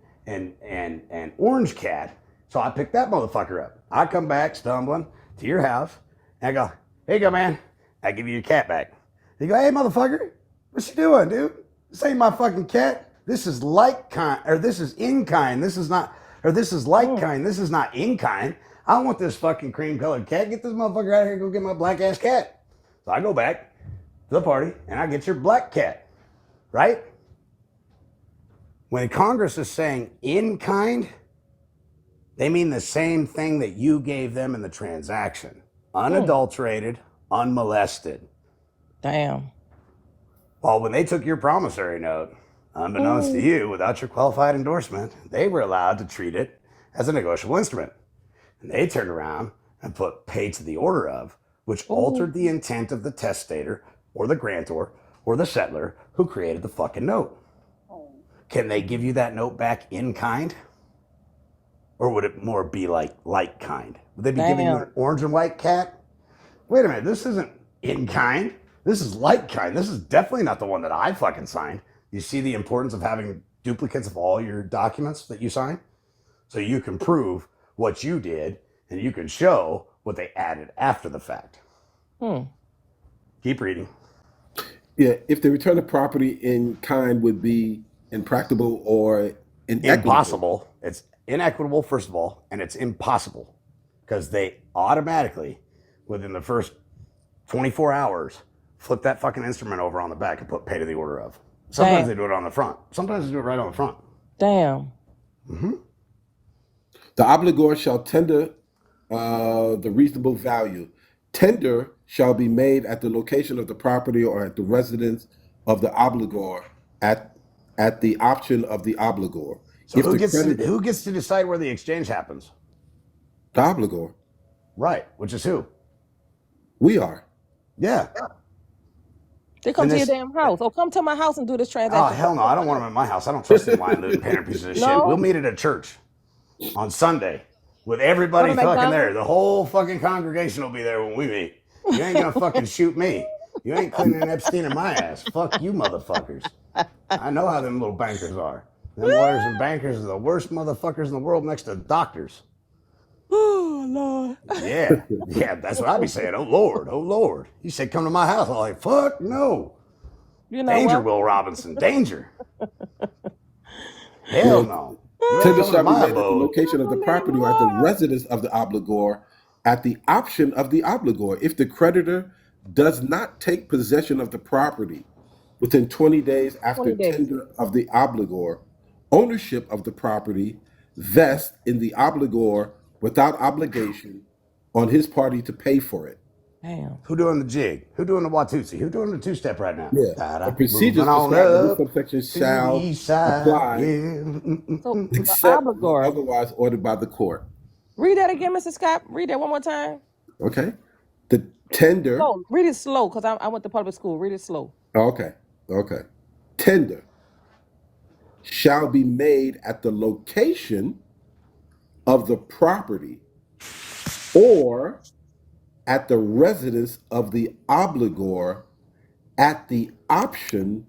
orange cat, so I pick that motherfucker up. I come back stumbling to your house, and I go, "Here you go, man." I give you your cat back. You go, "Hey, motherfucker, what you doing, dude? This ain't my fucking cat. This is like kind, or this is in kind. This is not, or this is like kind. This is not in kind. I don't want this fucking cream colored cat. Get this motherfucker out of here. Go get my black ass cat." So I go back to the party and I get your black cat, right? When Congress is saying in kind, they mean the same thing that you gave them in the transaction. Unadulterated, unmolested. Damn. Well, when they took your promissory note, unbeknownst to you, without your qualified endorsement, they were allowed to treat it as a negotiable instrument. And they turned around and put pay to the order of, which altered the intent of the testator or the grantor or the settler who created the fucking note. Can they give you that note back in kind? Or would it more be like kind? Would they be giving you an orange and white cat? Wait a minute, this isn't in kind. This is like kind. This is definitely not the one that I fucking signed. You see the importance of having duplicates of all your documents that you sign? So you can prove what you did and you can show what they added after the fact. Keep reading. Yeah, if the return of property in kind would be impractical or inequitable. Impossible. It's inequitable, first of all, and it's impossible because they automatically, within the first 24 hours, flip that fucking instrument over on the back and put pay to the order of. Sometimes they do it on the front. Sometimes they do it right on the front. Damn. The obligor shall tender the reasonable value. Tender shall be made at the location of the property or at the residence of the obligor at at the option of the obligor. So If who the gets creditor, who gets to decide where the exchange happens? the obligor, Right, which is who? we are. Yeah. They come And to your this. damn house. Or come to my house and do this Oh transaction. hell no! I don't want them at my house. I don't trust them lying, looting, paying pieces of shit. No? We'll meet at a church on Sunday with Go everybody to fucking there. McDonald's. The whole fucking congregation will be there when we meet. You ain't gonna fucking shoot me. You ain't cleaning Epstein in my ass. Fuck you, motherfuckers. I know how them little bankers are. Them lawyers and bankers are the worst motherfuckers in the world next to doctors. Oh, Lord. Yeah, yeah, that's what I be saying. Oh Lord, oh Lord. He said, "Come to my house." I'm like, "Fuck no." You know Danger, what? Will Robinson. Danger. Hell no. You ain't Tender coming to shall be my made at the abode. location of the property or at the residence of the obligor at the option of the obligor. If the creditor does not take possession of the property within 20 days after 20 days. tender of the obligor, ownership of the property vests in the obligor without obligation on his party to pay for it. Damn. Who doing the jig? Who doing the Watusi? Who doing the two-step right now? Yeah. Ta-da. The procedures Moving on prescribed in this up subsection to the shall east side. apply Yeah. So the except where obligor. otherwise ordered by the court. Read that again, Mr. Scott. Read that one more time. Okay. The tender. Slow. Read it slow, because I went to public school. Read it slow. Okay. Okay. Tender shall be made at the location of the property or at the residence of the obligor at the option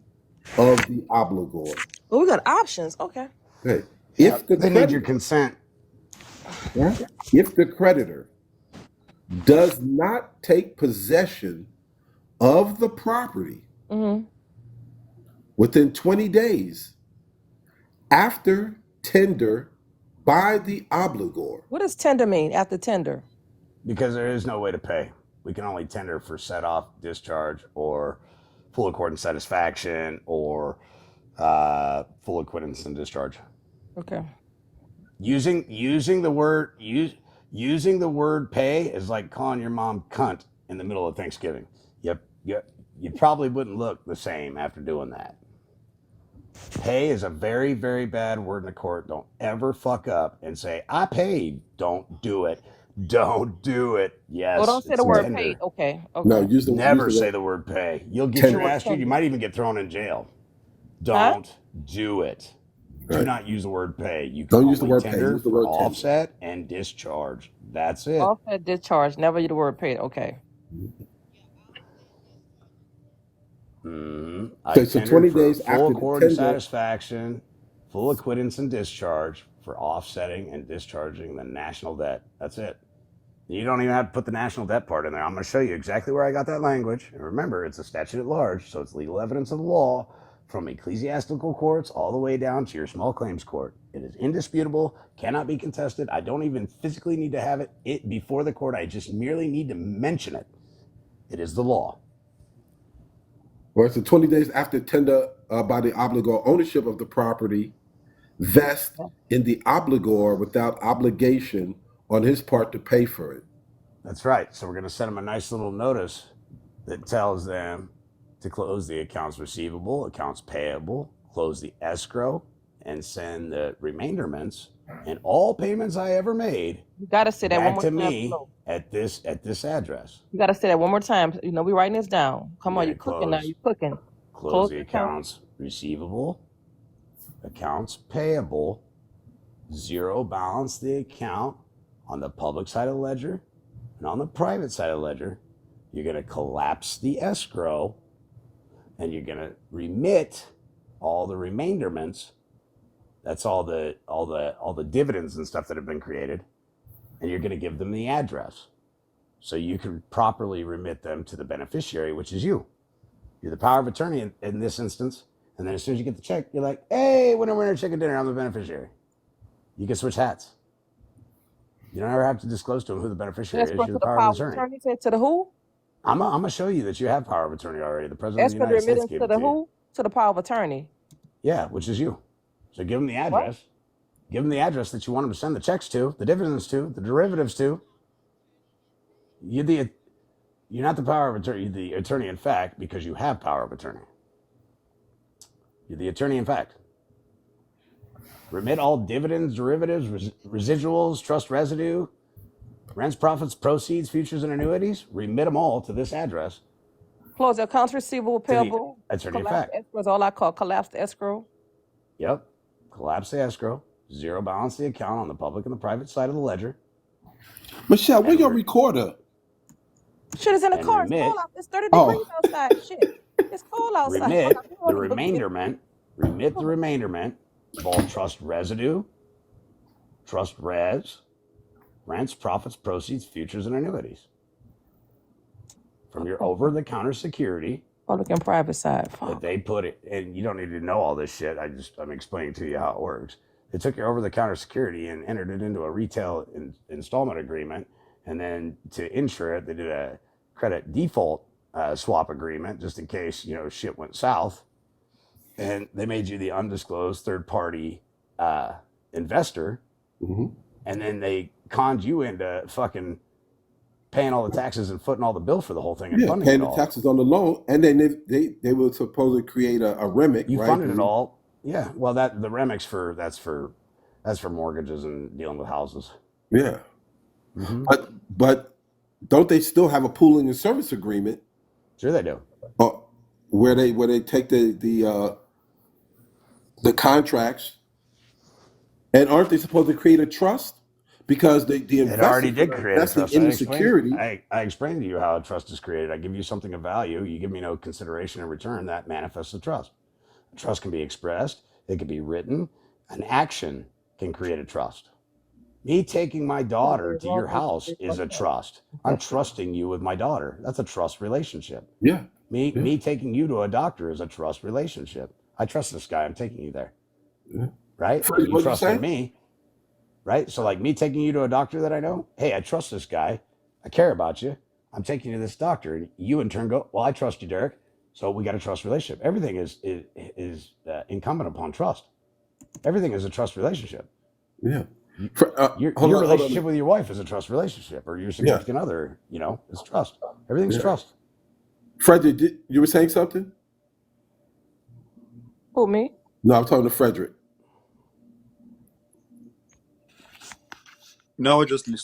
of the obligor. Well, we got options. Okay. Okay. Yeah, If the they need your creditor, consent. if the creditor does not take possession of the property Mm-hmm. within 20 days after tender by the obligor. What does tender mean after tender? Because there is no way to pay. We can only tender for set off, discharge, or full accord and satisfaction, or full acquittance and discharge. Okay. Using the word pay is like calling your mom cunt in the middle of Thanksgiving. You probably wouldn't look the same after doing that. Pay is a very, very bad word in the court. Don't ever fuck up and say, I paid. Don't do it. Don't do it. Yes. Oh, don't say the it's word tender. paid. Okay. Okay. No, use the Never use the say word the word pay. You'll get tender. your ass chewed. You might even get thrown in jail. Don't do it. Do Right. not use the word pay. You can Don't only use the word pay. tender Use the for word tender. offset and discharge. That's it. Offset discharge. Never use the word paid. Okay. I Okay, so tendered 20 for days full after the accord and tender. satisfaction, full acquittance and discharge for offsetting and discharging the national debt. That's it. You don't even have to put the national debt part in there. I'm going to show you exactly where I got that language. And remember, it's a statute at large, so it's legal evidence of the law from ecclesiastical courts all the way down to your small claims court. It is indisputable, cannot be contested. I don't even physically need to have it before the court. I just merely need to mention it. It is the law. Right, so 20 days after tender by the obligor, ownership of the property vests in the obligor without obligation on his part to pay for it. That's right. So we're going to send them a nice little notice that tells them to close the accounts receivable, accounts payable, close the escrow, and send the remainderments and all payments I ever made You gotta say that one back more to time. me slow. at this address. You gotta say that one more time. You know, we writing this down. Come You're on, you gonna cooking now. close- You cooking. Close the the account. accounts receivable, accounts payable, zero balance the account on the public side of the ledger, and on the private side of the ledger, you're going to collapse the escrow and you're going to remit all the remainderments. That's all the dividends and stuff that have been created, and you're going to give them the address so you can properly remit them to the beneficiary, which is you. You're the power of attorney in this instance. And then as soon as you get the check, you're like, hey, winner, chicken dinner, I'm the beneficiary. You can switch hats. You don't ever have to disclose to them who the beneficiary is. Escrow You're to the the power power of of attorney. attorney. Say to the who? I'm going to show you that you have power of attorney already. The president of the Escrow United States remittance gave to it the to you. who? To the power of attorney. Yeah, which is you. So give them the address. Give them the address that you want them to send the checks to, the dividends to, the derivatives to. You're not the power of attorney, you're the attorney in fact, because you have power of attorney. You're the attorney in fact. Remit all dividends, derivatives, residuals, trust residue, rents, profits, proceeds, futures, and annuities. Remit them all to this address Close the accounts receivable, to the payable, attorney in collapse fact. escrow is all I call collapsed escrow. Yep. Collapse the escrow, zero balance the account on the public and the private side of the ledger, Michelle, where and your recorder? Shit is in the and car. It's remit cold out. It's 30 Oh. degrees outside. Shit. It's cold outside. remit I the wanna go get it. remainderment of all trust residue, trust res, rents, profits, proceeds, futures, and annuities from your over-the-counter security Public and private side. that Fuck. they put it. And you don't need to know all this shit. I'm explaining to you how it works. They took your over-the-counter security and entered it into a retail installment agreement, and then to insure it, they did a credit default swap agreement just in case shit went south. And they made you the undisclosed third-party investor, Mhm. and then they conned you into fucking paying all the taxes and footing all the bill for the whole thing and Yeah, funding paying it the all. taxes on the loan, and then they were supposed to create a REMIC, You right? funded it all. Yeah. Well, the REMIC's that's for mortgages and dealing with houses. Yeah, Mm-hmm. but don't they still have a pooling and service agreement Sure they do. where they take the contracts, and aren't they supposed to create a trust? Because the It investors already did are create a investing trust. in the security. I explained to you how a trust is created. I give you something of value. You give me no consideration in return. That manifests a trust. A trust can be expressed. It can be written. An action can create a trust. Me taking my daughter to your house is a trust. I'm trusting you with my daughter. That's a trust relationship. Yeah, Me taking you to a doctor is a trust relationship. I trust this guy. I'm taking you there. yeah. Right? Freddie, You what'd you trusting say? me. Right? So like me taking you to a doctor that I know, hey, I trust this guy. I care about you. I'm taking you to this doctor. And you in turn go, well, I trust you, Derek. So we got a trust relationship. Everything is incumbent upon trust. Everything is a trust relationship. Yeah. Your Hold on. relationship with your wife is a trust relationship, or your significant other, is trust. Everything's Yeah. trust. Frederick, you were saying something? Who, me? No, I'm talking to Frederick. No, just listening.